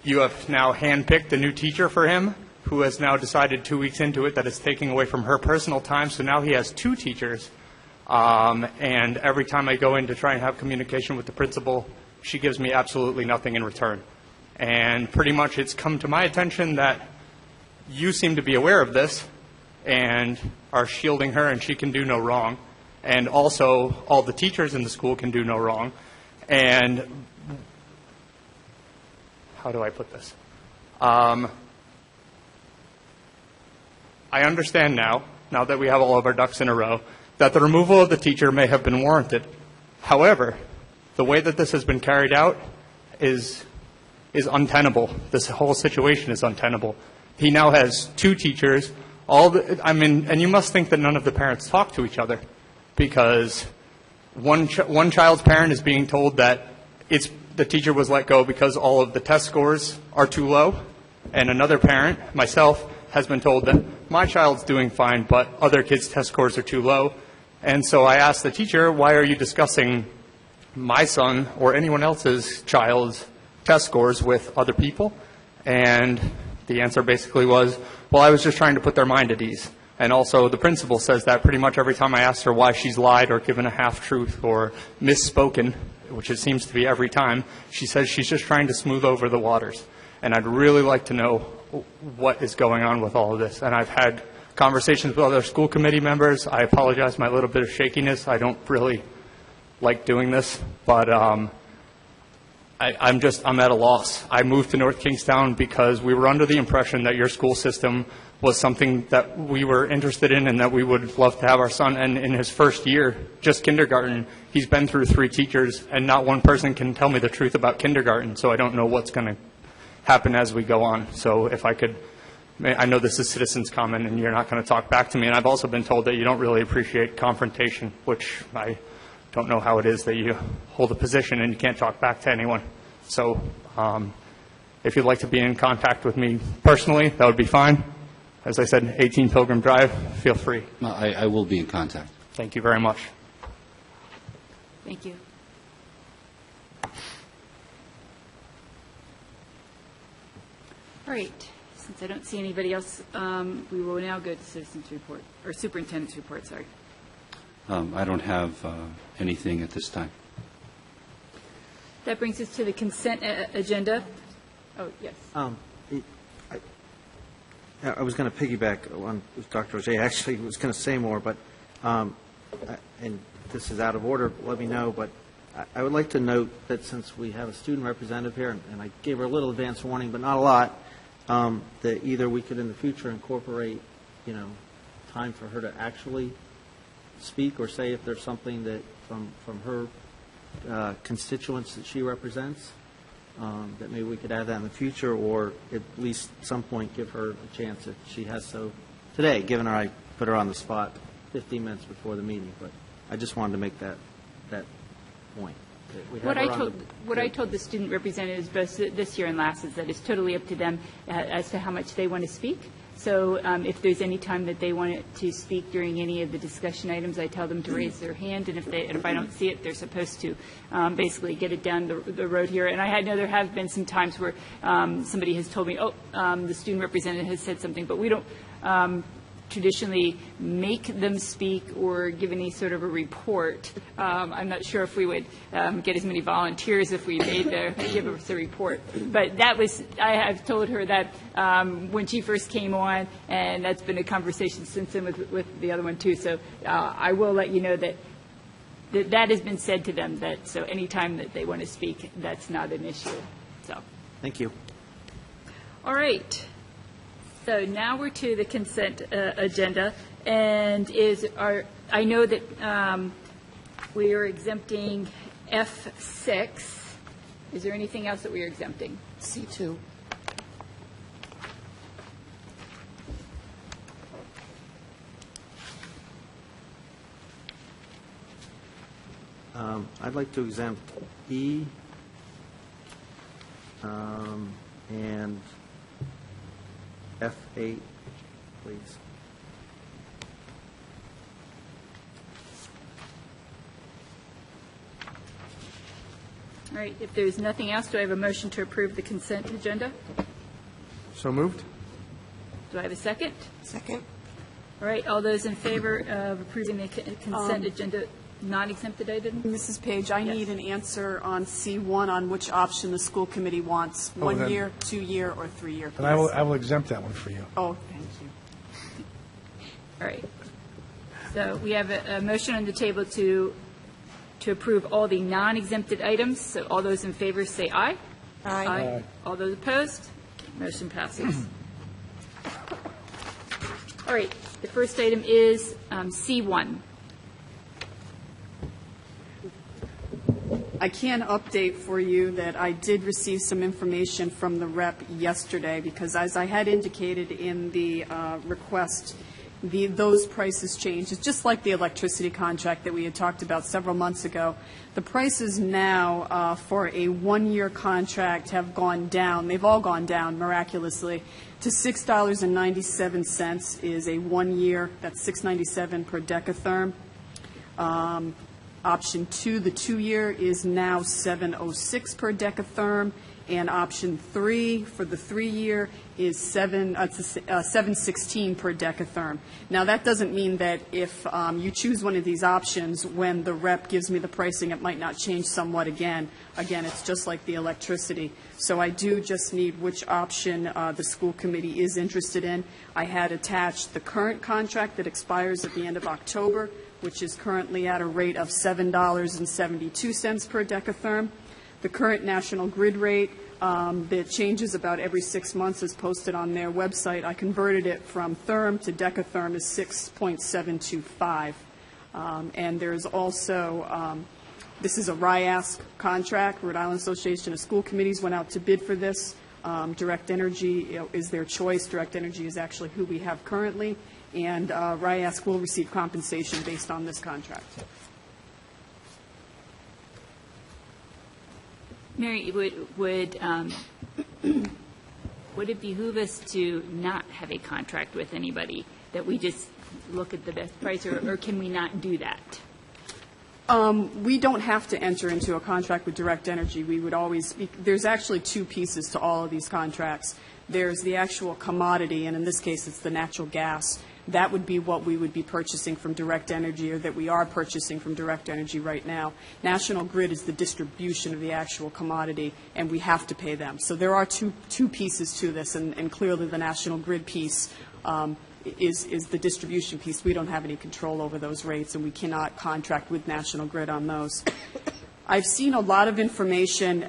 J: You have now handpicked a new teacher for him, who has now decided 2 weeks into it that it's taking away from her personal time, so now he has 2 teachers. And every time I go in to try and have communication with the principal, she gives me absolutely nothing in return. And pretty much it's come to my attention that you seem to be aware of this and are shielding her, and she can do no wrong. And also, all the teachers in the school can do no wrong. And how do I put this? I understand now that we have all of our ducks in a row, that the removal of the teacher may have been warranted. However, the way that this has been carried out is untenable. This whole situation is untenable. He now has 2 teachers. And you must think that none of the parents talk to each other, because one child's parent is being told that the teacher was let go because all of the test scores are too low, and another parent, myself, has been told that my child's doing fine, but other kids' test scores are too low. And so I asked the teacher, why are you discussing my son or anyone else's child's test scores with other people? And the answer basically was, well, I was just trying to put their mind at ease. And also the principal says that pretty much every time I ask her why she's lied or given a half-truth or misspoken, which it seems to be every time, she says she's just trying to smooth over the waters. And I'd really like to know what is going on with all of this. And I've had conversations with other school committee members. I apologize for my little bit of shakiness. I don't really like doing this, but I'm at a loss. I moved to North Kingstown because we were under the impression that your school system was something that we were interested in and that we would love to have our son. And in his first year, just kindergarten, he's been through 3 teachers, and not one person can tell me the truth about kindergarten, so I don't know what's going to happen as we go on. So if I could, I know this is citizens' comment, and you're not going to talk back to me, and I've also been told that you don't really appreciate confrontation, which I don't know how it is that you hold a position and you can't talk back to anyone. So if you'd like to be in contact with me personally, that would be fine. As I said, 18 Pilgrim Drive, feel free.
E: I will be in contact.
J: Thank you very much.
A: Thank you. All right. Since I don't see anybody else, we will now go to citizens' report, or superintendent's report, sorry.
E: I don't have anything at this time.
A: That brings us to the consent agenda. Oh, yes.
G: I was going to piggyback on Dr. O'Shea. Actually, I was going to say more, but, and this is out of order, let me know, but I would like to note that since we have a student representative here, and I gave her a little advance warning, but not a lot, that either we could in the future incorporate, time for her to actually speak or say if there's something that from her constituents that she represents, that maybe we could add that in the future, or at least at some point give her a chance if she has so today, given her I put her on the spot 15 minutes before the meeting. But I just wanted to make that point.
A: What I told the student representatives both this year and last is that it's totally up to them as to how much they want to speak. So if there's any time that they want to speak during any of the discussion items, I tell them to raise their hand, and if I don't see it, they're supposed to basically get it down the road here. And I know there have been some times where somebody has told me, the student representative has said something, but we don't traditionally make them speak or give any sort of a report. I'm not sure if we would get as many volunteers if we give us a report. But I have told her that when she first came on, and that's been a conversation since then with the other one too. So I will let you know that has been said to them, so any time that they want to speak, that's not an issue. So.
G: Thank you.
A: All right. So now we're to the consent agenda, and I know that we are exempting F6. Is there anything else that we are exempting?
C: C2.
G: I'd like to exempt E and F8, please.
A: All right. If there's nothing else, do I have a motion to approve the consent agenda?
D: So moved?
A: Do I have a second?
C: Second.
A: All right. All those in favor of approving the consent agenda, non-exempted item?
K: Mrs. Page, I need an answer on C1 on which option the school committee wants, 1 year, 2 year, or 3 year.
D: And I will exempt that one for you.
K: Oh, thank you.
A: All right. So we have a motion on the table to approve all the non-exempted items. So all those in favor say aye.
C: Aye.
D: Aye.
A: All those opposed? Motion passes. All right. The first item is C1.
K: I can update for you that I did receive some information from the rep yesterday, because as I had indicated in the request, those prices change. It's just like the electricity contract that we had talked about several months ago. The prices now for a one-year contract have gone down. They've all gone down miraculously to $6.97 is a 1 year. That's $6.97 per decatherm. Option 2, the 2-year, is now $7.06 per decatherm, and option 3 for the 3-year is $7.16 per decatherm. Now, that doesn't mean that if you choose one of these options, when the rep gives me the pricing, it might not change somewhat again. Again, it's just like the electricity. So I do just need which option the school committee is interested in. I had attached the current contract that expires at the end of October, which is currently at a rate of $7.72 per decatherm. The current National Grid rate that changes about every 6 months is posted on their website. I converted it from therm to decatherm is 6.725. And there's also, this is a RIASC contract. Rhode Island Association of School Committees went out to bid for this. Direct Energy is their choice. Direct Energy is actually who we have currently. And RIASC will receive compensation based on this contract.
A: Mary, would it behoove us to not have a contract with anybody, that we just look at the best price, or can we not do that?
K: We don't have to enter into a contract with Direct Energy. We would always there's actually two pieces to all of these contracts. There's the actual commodity, and in this case it's the natural gas. That would be what we would be purchasing from Direct Energy, or that we are purchasing from Direct Energy right now. National Grid is the distribution of the actual commodity, and we have to pay them. So there are two pieces to this, and clearly the National Grid piece is the distribution piece. We don't have any control over those rates, and we cannot contract with National Grid on those. I've seen a lot of information.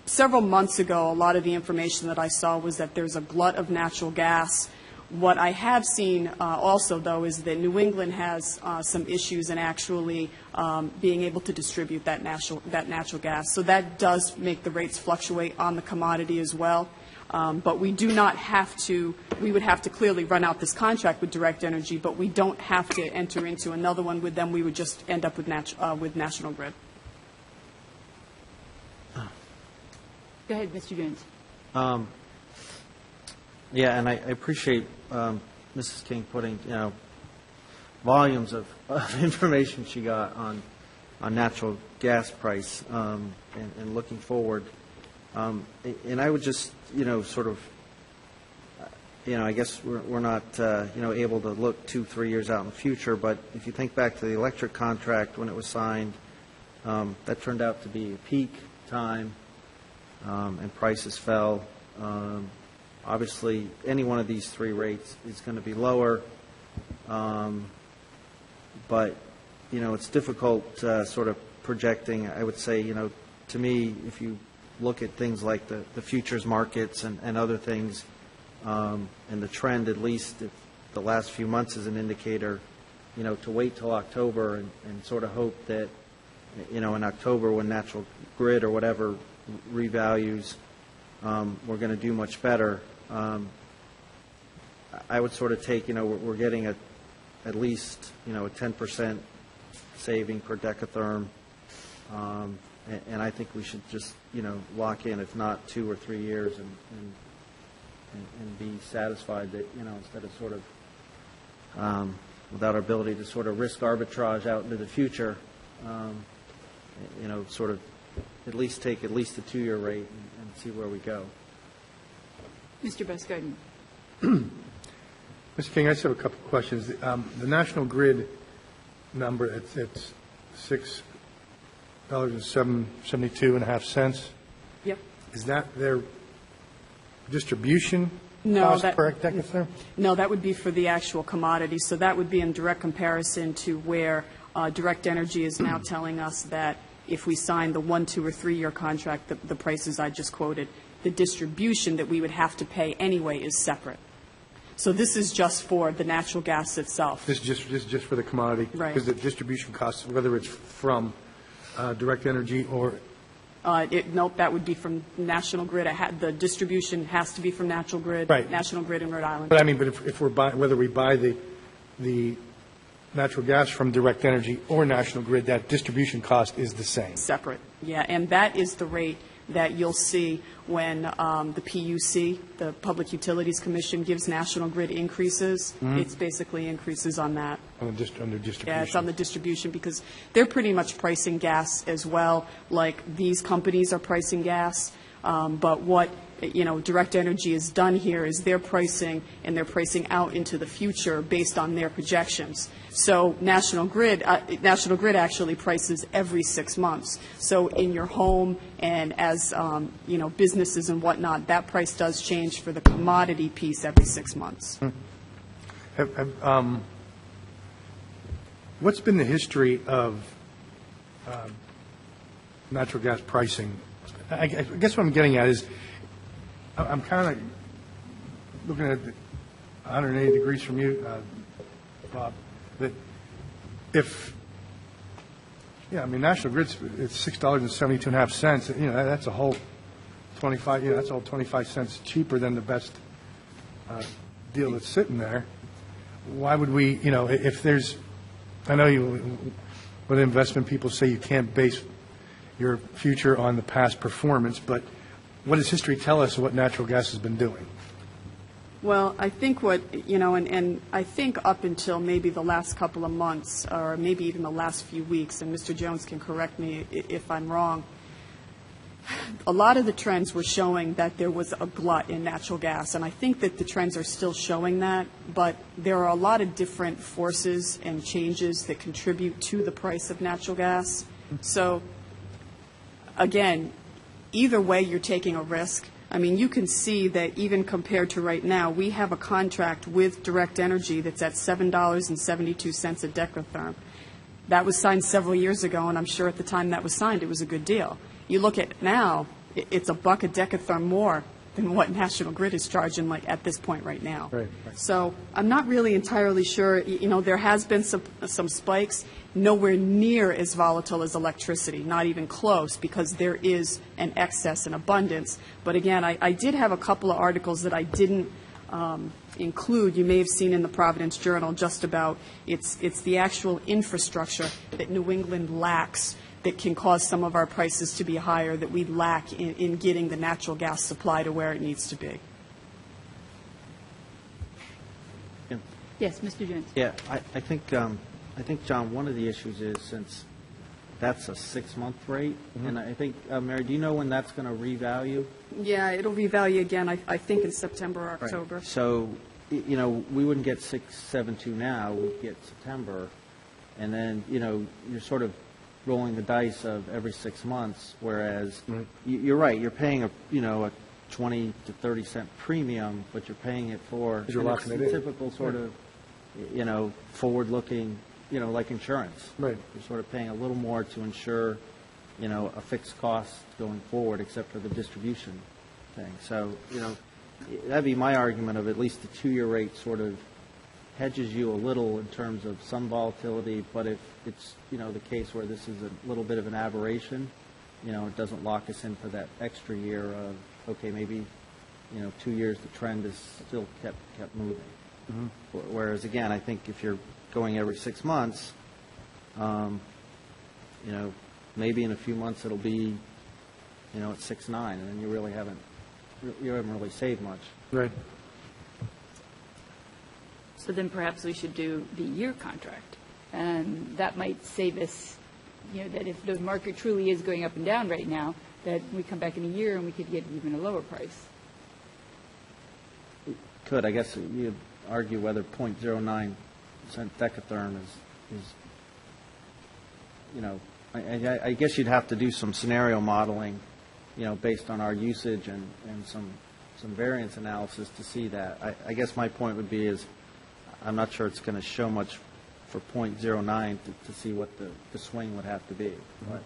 K: Several months ago, a lot of the information that I saw was that there's a glut of natural gas. What I have seen also, though, is that New England has some issues in actually being able to distribute that natural gas. So that does make the rates fluctuate on the commodity as well. But we do not have to, we would have to clearly run out this contract with Direct Energy, but we don't have to enter into another one with them. We would just end up with National Grid.
A: Go ahead, Mr. Jones.
G: Yeah, and I appreciate Mrs. King putting, volumes of information she got on natural gas price and looking forward. And I would just, sort of, I guess we're not, able to look 2-3 years out in the future, but if you think back to the electric contract when it was signed, that turned out to be a peak time, and prices fell. Obviously, any one of these three rates is going to be lower, but, it's difficult sort of projecting. I would say, to me, if you look at things like the futures markets and other things, and the trend, at least if the last few months is an indicator, to wait till October and sort of hope that, in October when National Grid or whatever revalues, we're going to do much better. I would sort of take, we're getting at least, a 10% saving per decatherm, and I think we should just, lock in, if not 2 or 3 years, and be satisfied that, instead of sort of, without our ability to sort of risk arbitrage out into the future, sort of at least take at least a 2-year rate and see where we go.
A: Mr. Busgarden.
D: Mr. King, I just have a couple of questions. The National Grid number, it's $6.72.5.
K: Yep.
D: Is that their distribution
K: No,
D: cost per decatherm?
K: No, that would be for the actual commodity. So that would be in direct comparison to where Direct Energy is now telling us that if we sign the 1, 2, or 3-year contract, the prices I just quoted, the distribution that we would have to pay anyway is separate. So this is just for the natural gas itself.
D: This is just for the commodity?
K: Right.
D: Because the distribution costs, whether it's from Direct Energy or...
K: Nope, that would be from National Grid. The distribution has to be from National Grid.
D: Right.
K: National Grid in Rhode Island.
D: But I mean, but if we're buying, whether we buy the the natural gas from Direct Energy or National Grid, that distribution cost is the same.
K: Separate, yeah, and that is the rate that you'll see when the PUC, the Public Utilities Commission, gives National Grid increases. It's basically increases on that.
D: Under distribution.
K: Yeah, it's on the distribution, because they're pretty much pricing gas as well, like these companies are pricing gas. But what, Direct Energy has done here is they're pricing, and they're pricing out into the future based on their projections. So National Grid actually prices every 6 months. So in your home and as, businesses and whatnot, that price does change for the commodity piece every 6 months.
D: What's been the history of natural gas pricing? I guess what I'm getting at is, I'm kind of looking at 180 degrees from you, Bob, that if, National Grid's, it's $6.72.5, that's a whole 25, that's all 25 cents cheaper than the best deal that's sitting there. Why would we, if there's, I know with investment people say you can't base your future on the past performance, but what does history tell us of what natural gas has been doing?
K: Well, I think and I think up until maybe the last couple of months, or maybe even the last few weeks, and Mr. Jones can correct me if I'm wrong, a lot of the trends were showing that there was a glut in natural gas, and I think that the trends are still showing that, but there are a lot of different forces and changes that contribute to the price of natural gas. So, again, either way, you're taking a risk. I mean, you can see that even compared to right now, we have a contract with Direct Energy that's at $7.72 a decatherm. That was signed several years ago, and I'm sure at the time that was signed, it was a good deal. You look at it now, it's $1 a decatherm more than what National Grid is charging, like, at this point right now.
D: Right.
K: So I'm not really entirely sure. There has been some spikes, nowhere near as volatile as electricity, not even close, because there is an excess and abundance. But again, I did have a couple of articles that I didn't include. You may have seen in the Providence Journal just about it's the actual infrastructure that New England lacks that can cause some of our prices to be higher, that we lack in getting the natural gas supply to where it needs to be.
A: Yes, Mr. Jones.
G: Yeah, I think, John, one of the issues is, since that's a 6-month rate, and I think, Mary, do you know when that's going to revalue?
K: Yeah, it'll revalue again, I think, in September or October.
G: Right. So, we wouldn't get 672 now, we'd get September, and then, you're sort of rolling the dice of every 6 months, whereas you're right, you're paying a 20 to 30 cent premium, but you're paying it for typical sort of, forward-looking, like insurance.
D: Right.
G: You're sort of paying a little more to insure, a fixed cost going forward, except for the distribution thing. So, that'd be my argument of at least the 2-year rate sort of hedges you a little in terms of some volatility, but if it's, the case where this is a little bit of an aberration, it doesn't lock us in for that extra year of, okay, maybe, 2 years the trend is still kept moving. Whereas, again, I think if you're going every 6 months, maybe in a few months it'll be, at 6.9, and then you haven't really saved much.
D: Right.
A: So then perhaps we should do the year contract. And that might save us, that if the market truly is going up and down right now, that we come back in a year and we could get even a lower price.
G: Could. I guess you'd argue whether 0.09 cent decatherm is I guess you'd have to do some scenario modeling, based on our usage and some variance analysis to see that. I guess my point would be is I'm not sure it's going to show much for 0.09 to see what the swing would have to be. But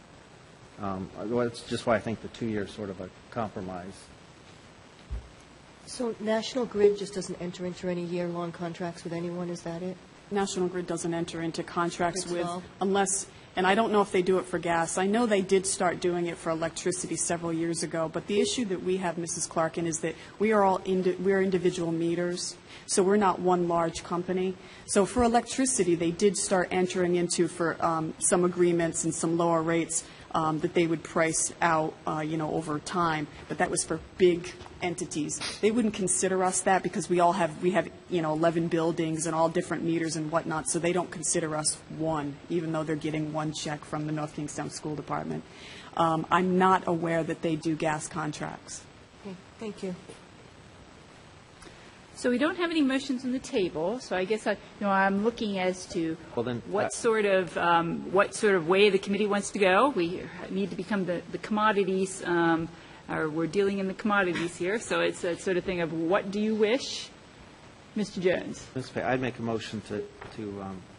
G: that's just why I think the 2-year is sort of a compromise.
C: So National Grid just doesn't enter into any year-long contracts with anyone, is that it?
K: National Grid doesn't enter into contracts with, unless And I don't know if they do it for gas. I know they did start doing it for electricity several years ago, but the issue that we have, Mrs. Clarkin, is that we are all we're individual meters, so we're not one large company. So for electricity, they did start entering into for some agreements and some lower rates that they would price out, over time, but that was for big entities. They wouldn't consider us that because we have 11 buildings and all different meters and whatnot, so they don't consider us one, even though they're getting one check from the North Kingstown School Department. I'm not aware that they do gas contracts.
C: Okay, thank you.
A: So we don't have any motions on the table, so I guess I'm looking as to
G: Well, then,
A: what sort of way the committee wants to go. We need to become the commodities, or we're dealing in the commodities here, so it's that sort of thing of what do you wish? Mr. Jones.
G: Ms. Fay, I'd make a motion to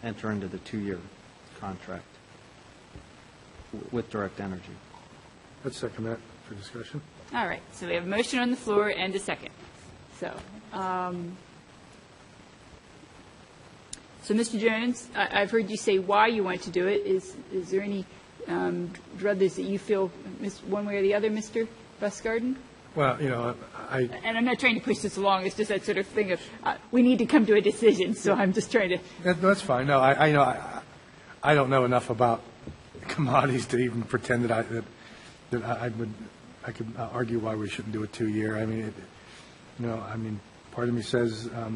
G: enter into the 2-year contract with Direct Energy.
D: Let's second that for discussion.
A: All right, so we have a motion on the floor and a second. So, Mr. Jones, I've heard you say why you want to do it. Is there any druthers that you feel one way or the other, Mr. Busgarden?
D: Well,
A: And I'm not trying to push this along. It's just that sort of thing of we need to come to a decision. So I'm just trying to.
D: That's fine. No, I don't know enough about commodities to even pretend that I could argue why we shouldn't do a 2-year. I mean, part of me says I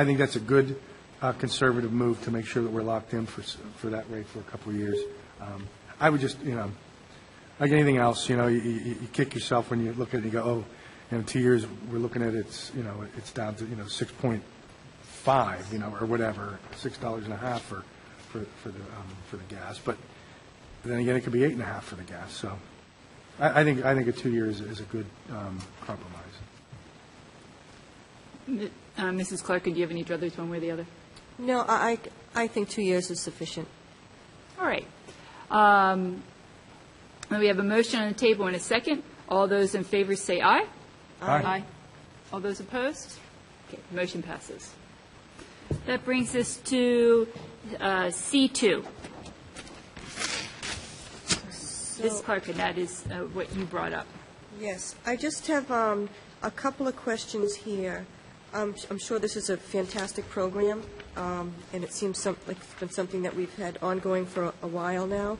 D: think that's a good conservative move to make sure that we're locked in for that rate for a couple of years. I would just, like anything else, you kick yourself when you look at it and you go, oh, in 2 years we're looking at it's down to 6.5, or whatever, $6.50 for the gas. But then again, it could be 8.5 for the gas. So I think a 2 years is a good compromise.
A: Mrs. Clark, do you have any druthers one way or the other?
C: No, I think 2 years is sufficient.
A: All right. We have a motion on the table in a second. All those in favor say aye.
D: Aye.
A: All those opposed? Okay, motion passes. That brings us to C2. Ms. Clark, and that is what you brought up.
C: Yes, I just have a couple of questions here. I'm sure this is a fantastic program, and it seems like it's been something that we've had ongoing for a while now.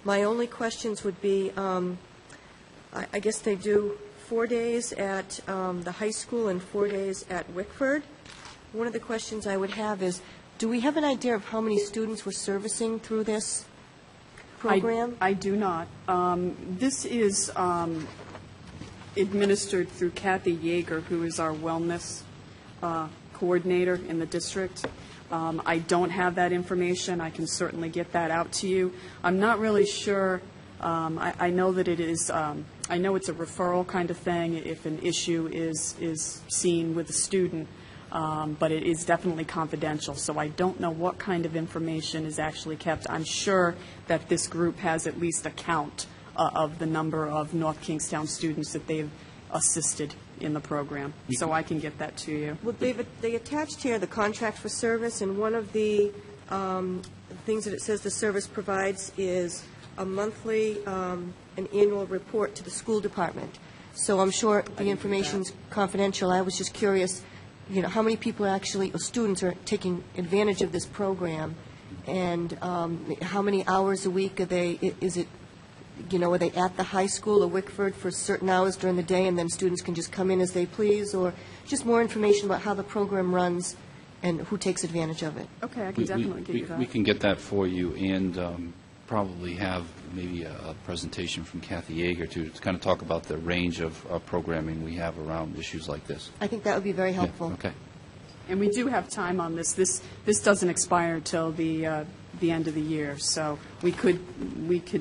C: My only questions would be, I guess they do 4 days at the high school and 4 days at Wickford. One of the questions I would have is, do we have an idea of how many students we're servicing through this program?
K: I do not. This is administered through Kathy Yeager, who is our wellness coordinator in the district. I don't have that information. I can certainly get that out to you. I'm not really sure. I know that it is. I know it's a referral kind of thing if an issue is seen with a student, but it is definitely confidential. So I don't know what kind of information is actually kept. I'm sure that this group has at least a count of the number of North Kingstown students that they've assisted in the program, so I can get that to you.
C: Well, they attached here the contract for service, and one of the things that it says the service provides is a monthly an annual report to the school department. So I'm sure the information's confidential. I was just curious, how many people actually, or students, are taking advantage of this program, and how many hours a week are they, are they at the high school or Wickford for certain hours during the day, and then students can just come in as they please, or just more information about how the program runs and who takes advantage of it?
K: Okay, I can definitely get you that.
E: We can get that for you, and probably have maybe a presentation from Kathy Yeager to kind of talk about the range of programming we have around issues like this.
C: I think that would be very helpful.
E: Yeah, okay.
K: And we do have time on this. This doesn't expire till the end of the year, so we could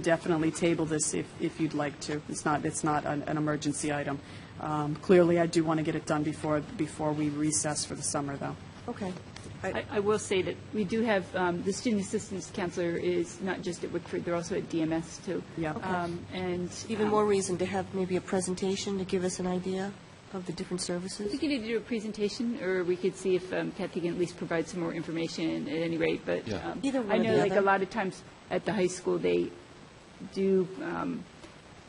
K: definitely table this if you'd like to. It's not an emergency item. Clearly, I do want to get it done before we recess for the summer, though.
C: Okay.
A: I will say that we do have, the student assistance counselor is not just at Wickford, they're also at DMS, too.
K: Yeah.
C: Okay.
A: And
C: Even more reason to have maybe a presentation to give us an idea? of the different services?
A: We could either do a presentation, or we could see if Kathy can at least provide some more information at any rate, but
E: Yeah.
C: Either one
A: I
C: or
A: know
C: the
A: like a
C: other.
A: lot of times at the high school, they do,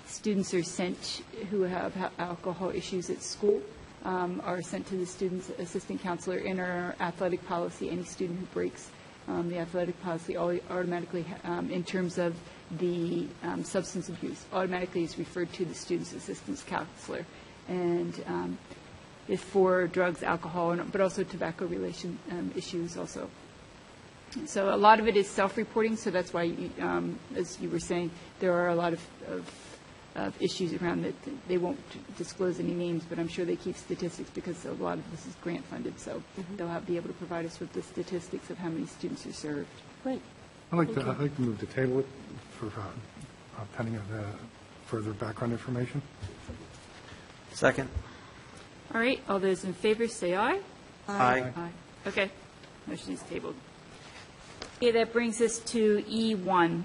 A: students are sent who have alcohol issues at school, are sent to the student's assistant counselor. In our athletic policy, any student who breaks the athletic policy automatically, in terms of the substance abuse, automatically is referred to the student's assistance counselor. And if for drugs, alcohol, but also tobacco-relation issues also. So a lot of it is self-reporting, so that's why, as you were saying, there are a lot of issues around that. They won't disclose any names, but I'm sure they keep statistics because a lot of this is grant-funded, so they'll be able to provide us with the statistics of how many students are served.
C: Great.
D: I'd like to move to table it for pending of the further background information.
G: Second.
A: All right, all those in favor, say aye.
G: Aye.
A: Aye. Okay, motion is tabled. Okay, that brings us to E1,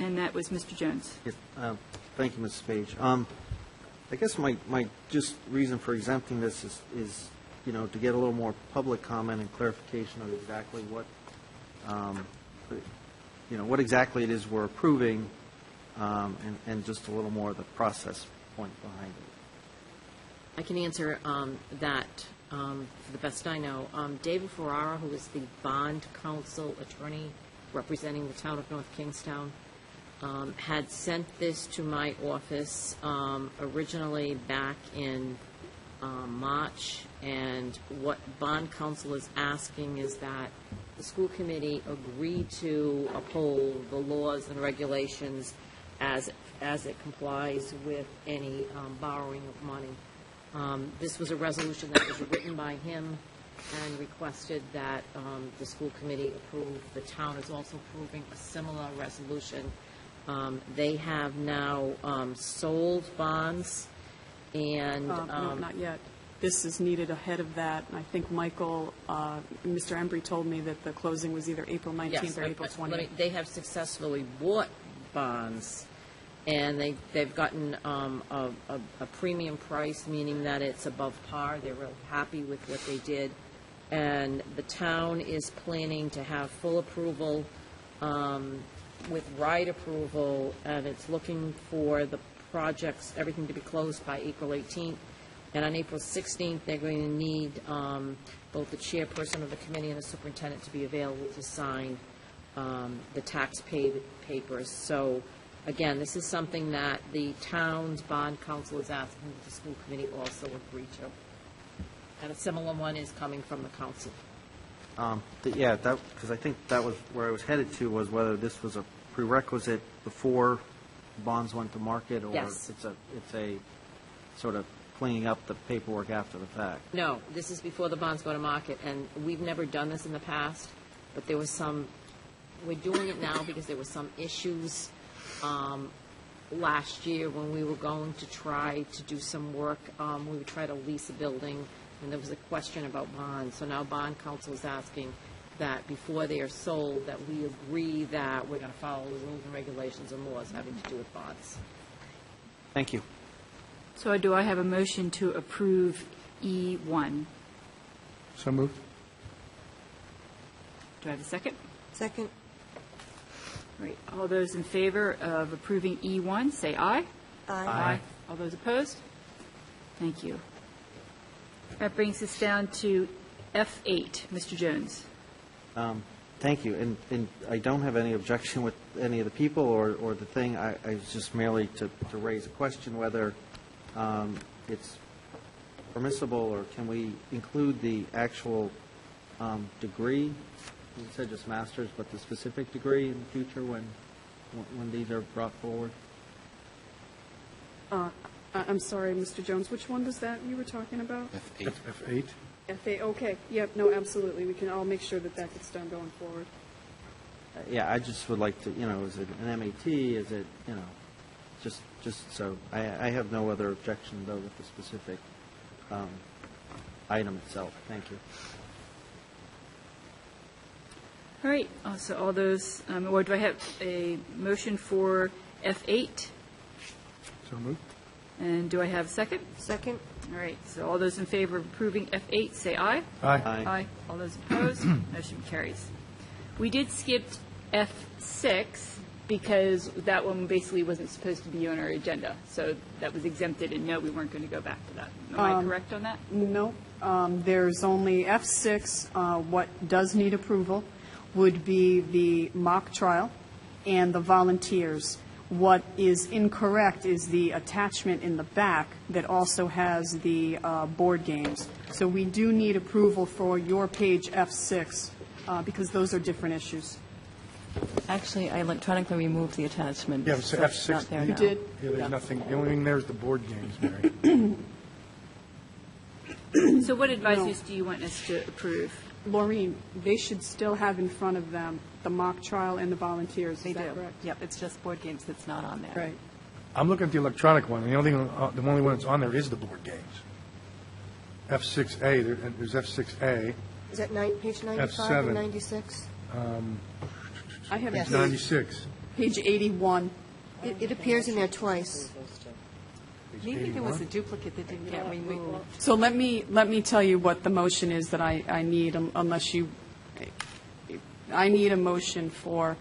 A: and that was Mr. Jones.
G: Yes, thank you, Mrs. Page. I guess my just reason for exempting this is, you know, to get a little more public comment and clarification of exactly what, you know, what exactly it is we're approving, and just a little more of the process point behind it.
L: I can answer that to the best I know. David Ferrara, who is the bond counsel attorney representing the town of North Kingstown, had sent this to my office originally back in March, and what bond counsel is asking is that the school committee agree to uphold the laws and regulations as it complies with any borrowing of money. This was a resolution that was written by him and requested that the school committee approve. The town is also approving a similar resolution. They have now sold bonds, and
K: No, not yet. This is needed ahead of that. And I think Michael, Mr. Embry told me that the closing was either April 19th
L: yes,
K: or April 20th.
L: they have successfully bought bonds, and they've gotten a premium price, meaning that it's above par. They're real happy with what they did. And the town is planning to have full approval with right approval, and it's looking for the projects, everything to be closed by April 18th. And on April 16th, they're going to need both the chairperson of the committee and the superintendent to be available to sign the tax papers. So, again, this is something that the town's bond council is asking that the school committee also agree to. And a similar one is coming from the council.
G: Yeah, because I think that was where I was headed to, was whether this was a prerequisite before bonds went to market, or
L: Yes.
G: it's a sort of cleaning up the paperwork after the fact.
L: No, this is before the bonds go to market, and we've never done this in the past, but there was we're doing it now because there were some issues last year when we were going to try to do some work. We would try to lease a building, and there was a question about bonds. So now bond counsel is asking that before they are sold, that we agree that we're going to follow the rules and regulations and laws having to do with bonds.
G: Thank you.
A: So do I have a motion to approve E1?
D: So moved.
A: Do I have a second?
C: Second.
A: Right, all those in favor of approving E1, say aye.
C: Aye.
A: All those opposed? Thank you. That brings us down to F8. Mr. Jones.
G: Thank you. And I don't have any objection with any of the people or the thing. I was just merely to raise a question whether it's permissible, or can we include the actual degree? You said just master's, but the specific degree in the future when these are brought forward?
K: I'm sorry, Mr. Jones, which one was that you were talking about?
E: F8.
D: F8.
K: FA, okay, yep, no, absolutely. We can all make sure that that gets done going forward.
G: Yeah, I just would like to, is it an MAT? Is it, just so, I have no other objection, though, with the specific item itself. Thank you.
A: All right, so all those, or do I have a motion for F8?
D: So moved.
A: And do I have a second?
C: Second?
A: All right, so all those in favor of approving F8, say aye.
D: Aye.
G: Aye.
A: All those opposed, motion carries. We did skip F6 because that one basically wasn't supposed to be on our agenda. So that was exempted, and no, we weren't going to go back to that. Am I correct on that?
K: No, there's only F6. What does need approval would be the mock trial and the volunteers. What is incorrect is the attachment in the back that also has the board games. So we do need approval for your page F6 because those are different issues.
B: Actually, I electronically removed the attachment.
D: Yeah, so
B: it's
D: F6.
B: not there
K: You
B: now.
K: did?
D: Yeah, there's nothing, the only thing there is the board games, Mary.
A: So what advisories do you want us to approve?
K: Maureen, they should still have in front of them the mock trial and the volunteers.
B: They
K: Is that
B: do.
K: correct?
B: Yep, it's just board games that's not on there.
K: Right.
D: I'm looking at the electronic one, and the only one that's on there is the board games. F6A, there's F6A,
C: Is that page 95
D: F7.
C: and 96?
K: I have
C: Yes.
D: 96.
K: page 81.
C: It appears in there twice.
B: Maybe there was a duplicate that didn't get removed.
K: So let me tell you what the motion is that I need, unless you, I need a motion for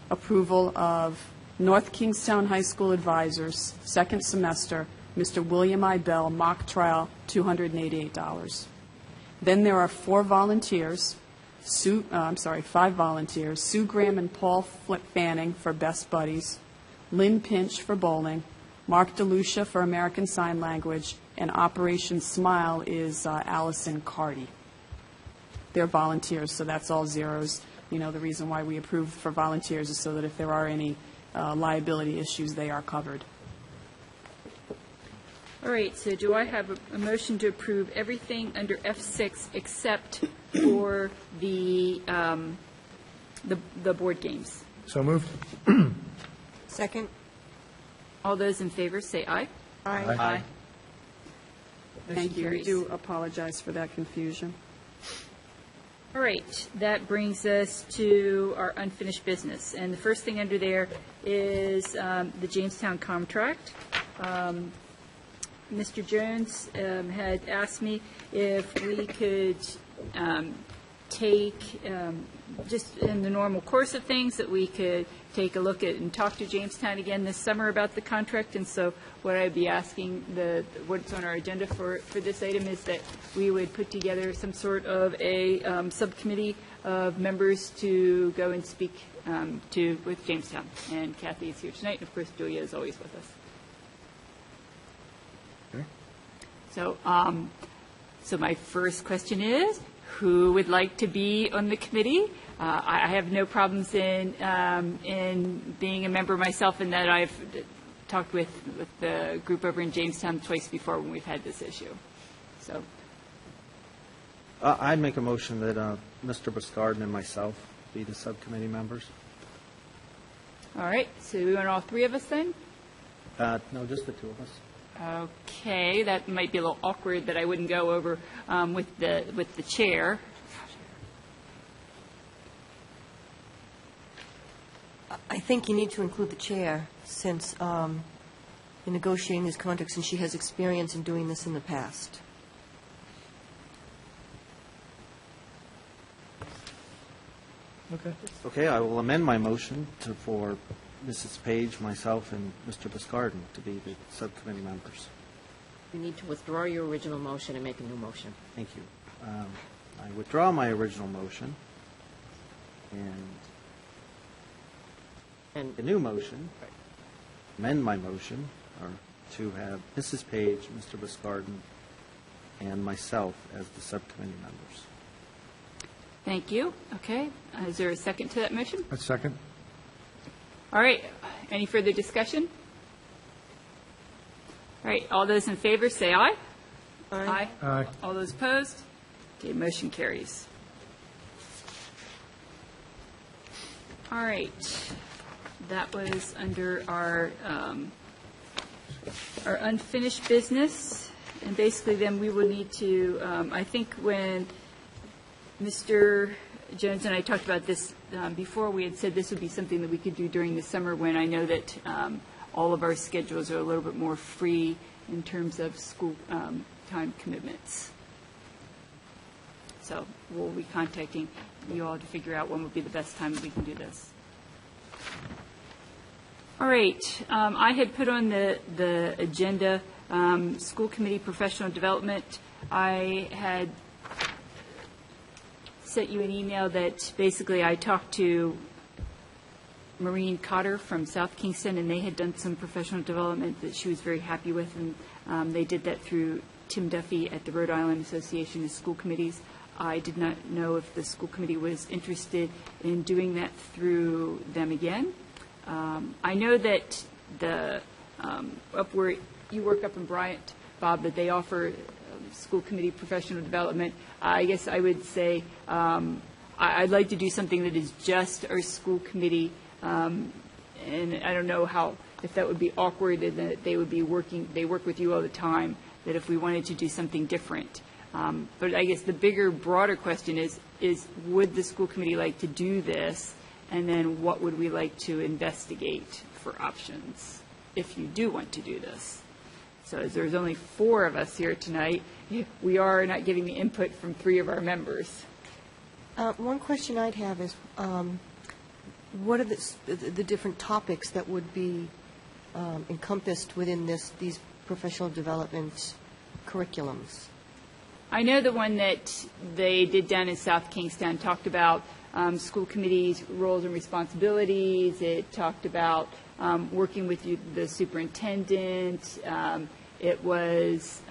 K: approval of North Kingstown High School Advisors, second semester, Mr. William I. Bell, mock trial, $288. Then there are 4 volunteers, 5 volunteers, Sue Graham and Paul Fanning for Best Buddies, Lynn Pinch for bowling, Mark DeLucia for American Sign Language, and Operation Smile is Allison Carty. They're volunteers, so that's all zeros. You know, the reason why we approve for volunteers is so that if there are any liability issues, they are covered.
A: All right, so do I have a motion to approve everything under F6 except for the board games?
D: So moved.
C: Second?
A: All those in favor, say aye.
C: Aye.
K: Thank you. We
A: carries.
K: do apologize for that confusion.
A: All right, that brings us to our unfinished business. And the first thing under there is the Jamestown contract. Mr. Jones had asked me if we could take, just in the normal course of things, that we could take a look at and talk to Jamestown again this summer about the contract. And so what I'd be asking, what's on our agenda for this item is that we would put together some sort of a subcommittee of members to go and speak with Jamestown. And Kathy is here tonight, and of course Julia is always with us.
D: Okay.
A: So, so my first question is, who would like to be on the committee? I have no problems in being a member myself, in that I've talked with the group over in Jamestown twice before when we've had this issue. So,
G: I'd make a motion that Mr. Buscardin and myself be the subcommittee members.
A: all right, so we want all 3 of us then?
G: No, just the 2 of us.
A: Okay, that might be a little awkward that I wouldn't go over with the chair.
C: I think you need to include the chair, since in negotiating these contracts, and she has experience in doing this in the past.
G: Okay, I will amend my motion for Mrs. Page, myself, and Mr. Buscardin to be the subcommittee members.
L: You need to withdraw your original motion and make a new motion.
G: Thank you. I withdraw my original motion, and the new motion, amend my motion, or to have Mrs. Page, Mr. Buscardin, and myself as the subcommittee members.
A: Thank you. Okay, is there a second to that motion?
D: A second.
A: All right, any further discussion? All right, all those in favor, say aye. Aye.
D: Aye.
A: All those opposed? Okay, motion carries. All right, that was under our unfinished business, and basically then we will need to, I think when Mr. Jones and I talked about this before, we had said this would be something that we could do during the summer, when I know that all of our schedules are a little bit more free in terms of school time commitments. So we'll be contacting you all to figure out when would be the best time that we can do this. All right, I had put on the agenda school committee professional development. I had sent you an email that basically I talked to Maureen Cotter from South Kingston, and they had done some professional development that she was very happy with, and they did that through Tim Duffy at the Rhode Island Association of School Committees. I did not know if the school committee was interested in doing that through them again. I know that the up where you work up in Bryant, Bob, that they offer school committee professional development. I guess I would say I'd like to do something that is just our school committee, and I don't know if that would be awkward, and that they would be they work with you all the time, that if we wanted to do something different. But I guess the bigger, broader question is would the school committee like to do this, and then what would we like to investigate for options if you do want to do this? So as there's only 4 of us here tonight, we are not getting the input from 3 of our members.
C: One question I'd have is, what are the different topics that would be encompassed within these professional development curriculums?
A: I know the one that they did down in South Kingstown talked about school committees' roles and responsibilities. It talked about working with the superintendent. It was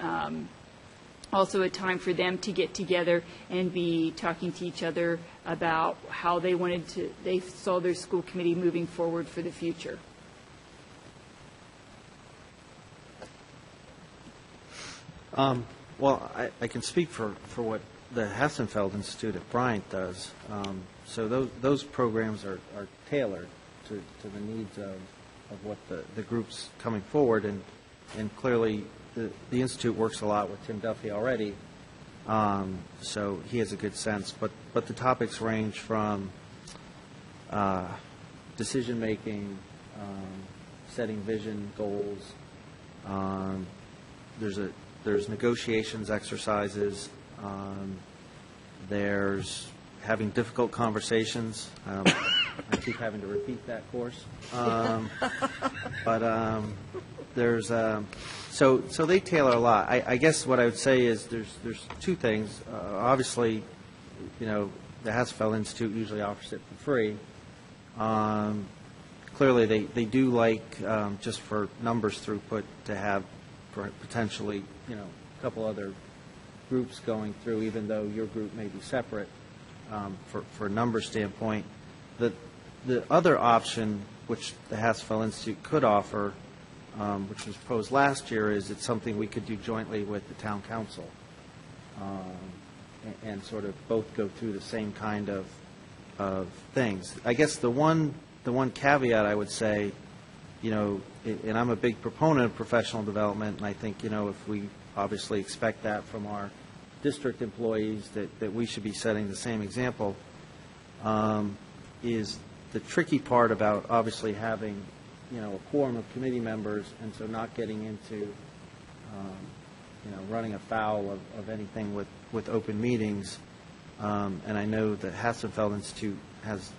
A: also a time for them to get together and be talking to each other about how they saw their school committee moving forward for the future.
G: Well, I can speak for what the Hassenfeld Institute at Bryant does. So those programs are tailored to the needs of what the group's coming forward, and clearly the Institute works a lot with Tim Duffy already, so he has a good sense. But the topics range from decision-making, setting vision, goals. There's negotiations exercises. There's having difficult conversations. I keep having to repeat that course. But there's so they tailor a lot. I guess what I would say is there's 2 things. Obviously, the Hassenfeld Institute usually offers it for free. Clearly, they do like, just for numbers throughput, to have potentially, a couple other groups going through, even though your group may be separate for a number standpoint. The other option, which the Hassenfeld Institute could offer, which was proposed last year, is it's something we could do jointly with the town council, and sort of both go through the same kind of things. I guess the one caveat I would say, and I'm a big proponent of professional development, and I think, if we obviously expect that from our district employees, that we should be setting the same example, is the tricky part about obviously having, a quorum of committee members, and so not getting into, running afoul of anything with open meetings. And I know that Hassenfeld Institute has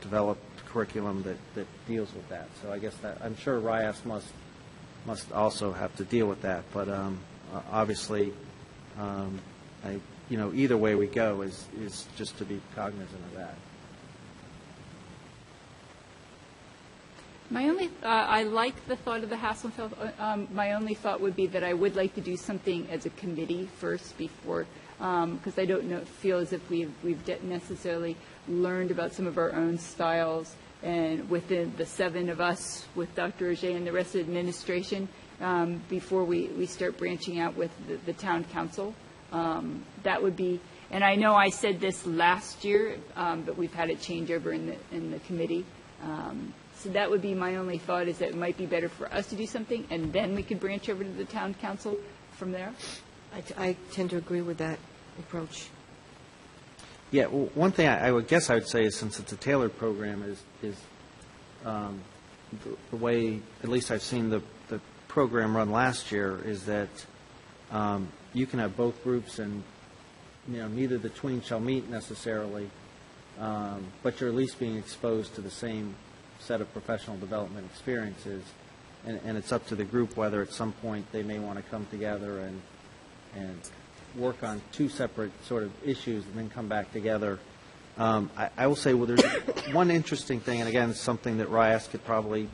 G: developed curriculum that deals with that. So I guess that I'm sure RIAS must also have to deal with that. But obviously, either way we go is just to be cognizant of that.
A: My only, I like the thought of the Hassenfeld. My only thought would be that I would like to do something as a committee first before, because I don't feel as if we've necessarily learned about some of our own styles, and within the 7 of us with Dr. Auger and the rest of the administration, before we start branching out with the town council. That would be, and I know I said this last year, but we've had a changeover in the committee. So that would be my only thought, is that it might be better for us to do something, and then we could branch over to the town council from there.
C: I tend to agree with that approach.
G: Yeah, well, one thing I would say is, since it's a tailored program, is the way, at least I've seen the program run last year, is that you can have both groups and, neither the tween shall meet necessarily, but you're at least being exposed to the same set of professional development experiences. And it's up to the group whether at some point they may want to come together and work on two separate sort of issues and then come back together. I will say, well, there's one interesting thing, and again, it's something that RIAS could probably,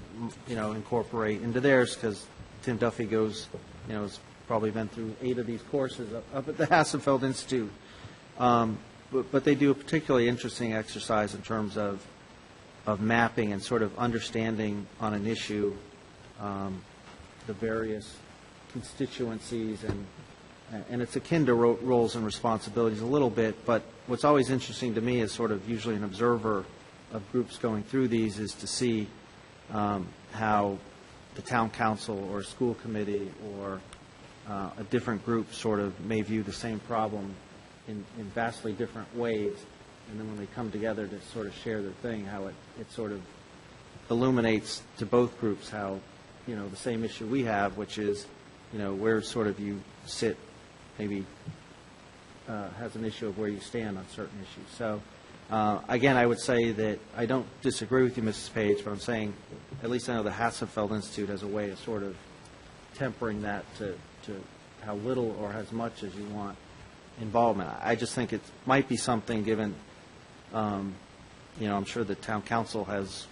G: incorporate into theirs, because Tim Duffy goes, has probably been through 8 of these courses up at the Hassenfeld Institute. But they do a particularly interesting exercise in terms of mapping and sort of understanding on an issue the various constituencies, and it's akin to roles and responsibilities a little bit, but what's always interesting to me as sort of usually an observer of groups going through these is to see how the town council or school committee or a different group sort of may view the same problem in vastly different ways, and then when they come together to sort of share their thing, how it sort of illuminates to both groups how, the same issue we have, which is, where sort of you sit, maybe has an issue of where you stand on certain issues. So, again, I would say that I don't disagree with you, Mrs. Page, but I'm saying, at least I know the Hassenfeld Institute has a way of sort of tempering that to how little or as much as you want involvement. I just think it might be something given, I'm sure the town council has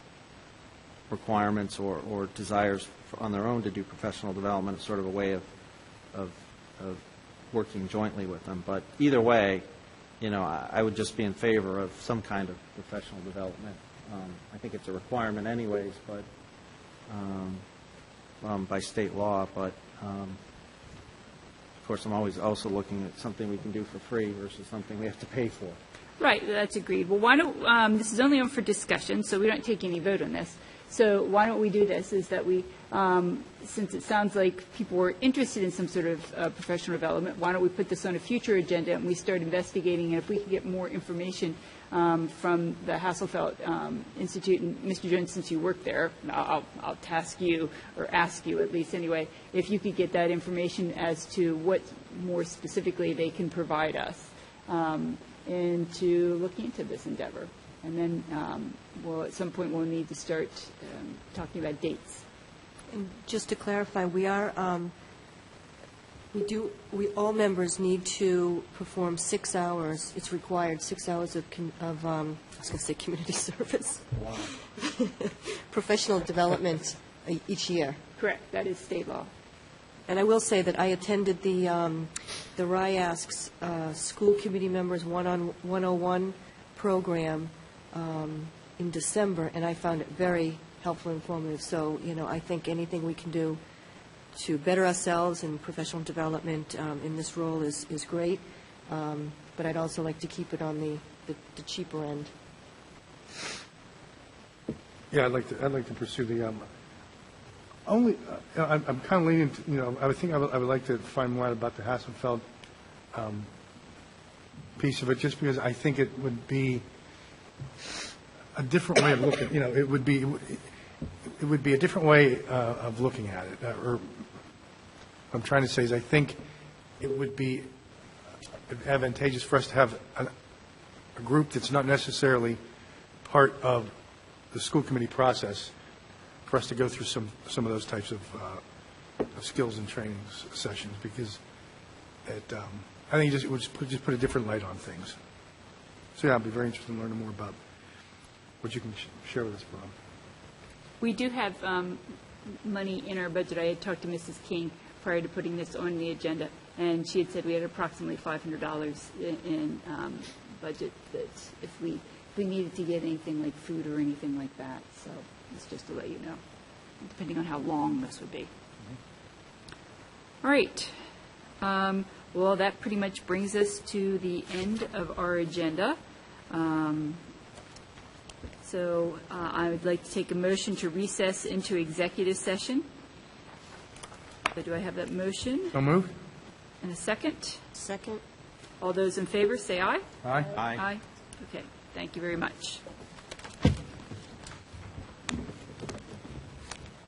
G: requirements or desires on their own to do professional development. It's sort of a way of working jointly with them. But either way, I would just be in favor of some kind of professional development. I think it's a requirement anyways, but by state law. But of course, I'm always also looking at something we can do for free versus something we have to pay for.
A: Right, that's agreed. Well, why don't, this is only on for discussion, so we don't take any vote on this. So why don't we do this, is that we, since it sounds like people were interested in some sort of professional development, why don't we put this on a future agenda and we start investigating, and if we can get more information from the Hasselfeld Institute, and Mr. Jones, since you work there, I'll task you, or ask you at least anyway, if you could get that information as to what more specifically they can provide us into looking into this endeavor. And then, at some point, we'll need to start talking about dates.
C: And just to clarify, we are, all members need to perform 6 hours, it's required, 6 hours of I was going to say community service. Wow. Professional development each year.
A: Correct, that is state law.
C: And I will say that I attended the RIASC's School Committee Members 101 program in December, and I found it very helpful and informative. So, I think anything we can do to better ourselves in professional development in this role is great, but I'd also like to keep it on the cheaper end.
D: Yeah, I'd like to pursue the only. I'm kind of leaning to, I would think I would like to find more out about the Hassenfeld piece of it, just because I think it would be a different way of looking. It would be a different way of looking at it. Or what I'm trying to say is, I think it would be advantageous for us to have a group that's not necessarily part of the school committee process, for us to go through some of those types of skills and training sessions, because I think it would just put a different light on things. So yeah, I'd be very interested in learning more about what you can share with us, Bob.
A: We do have money in our budget. I had talked to Mrs. King prior to putting this on the agenda, and she had said we had approximately $500 in budget that if we needed to get anything like food or anything like that. So it's just to let you know, depending on how long this would be. All right. Well, that pretty much brings us to the end of our agenda. So I would like to take a motion to recess into executive session. So do I have that motion?
D: So moved.
A: And a second?
C: Second.
A: All those in favor, say aye.
D: Aye.
G: Aye.
A: Okay. Thank you very much.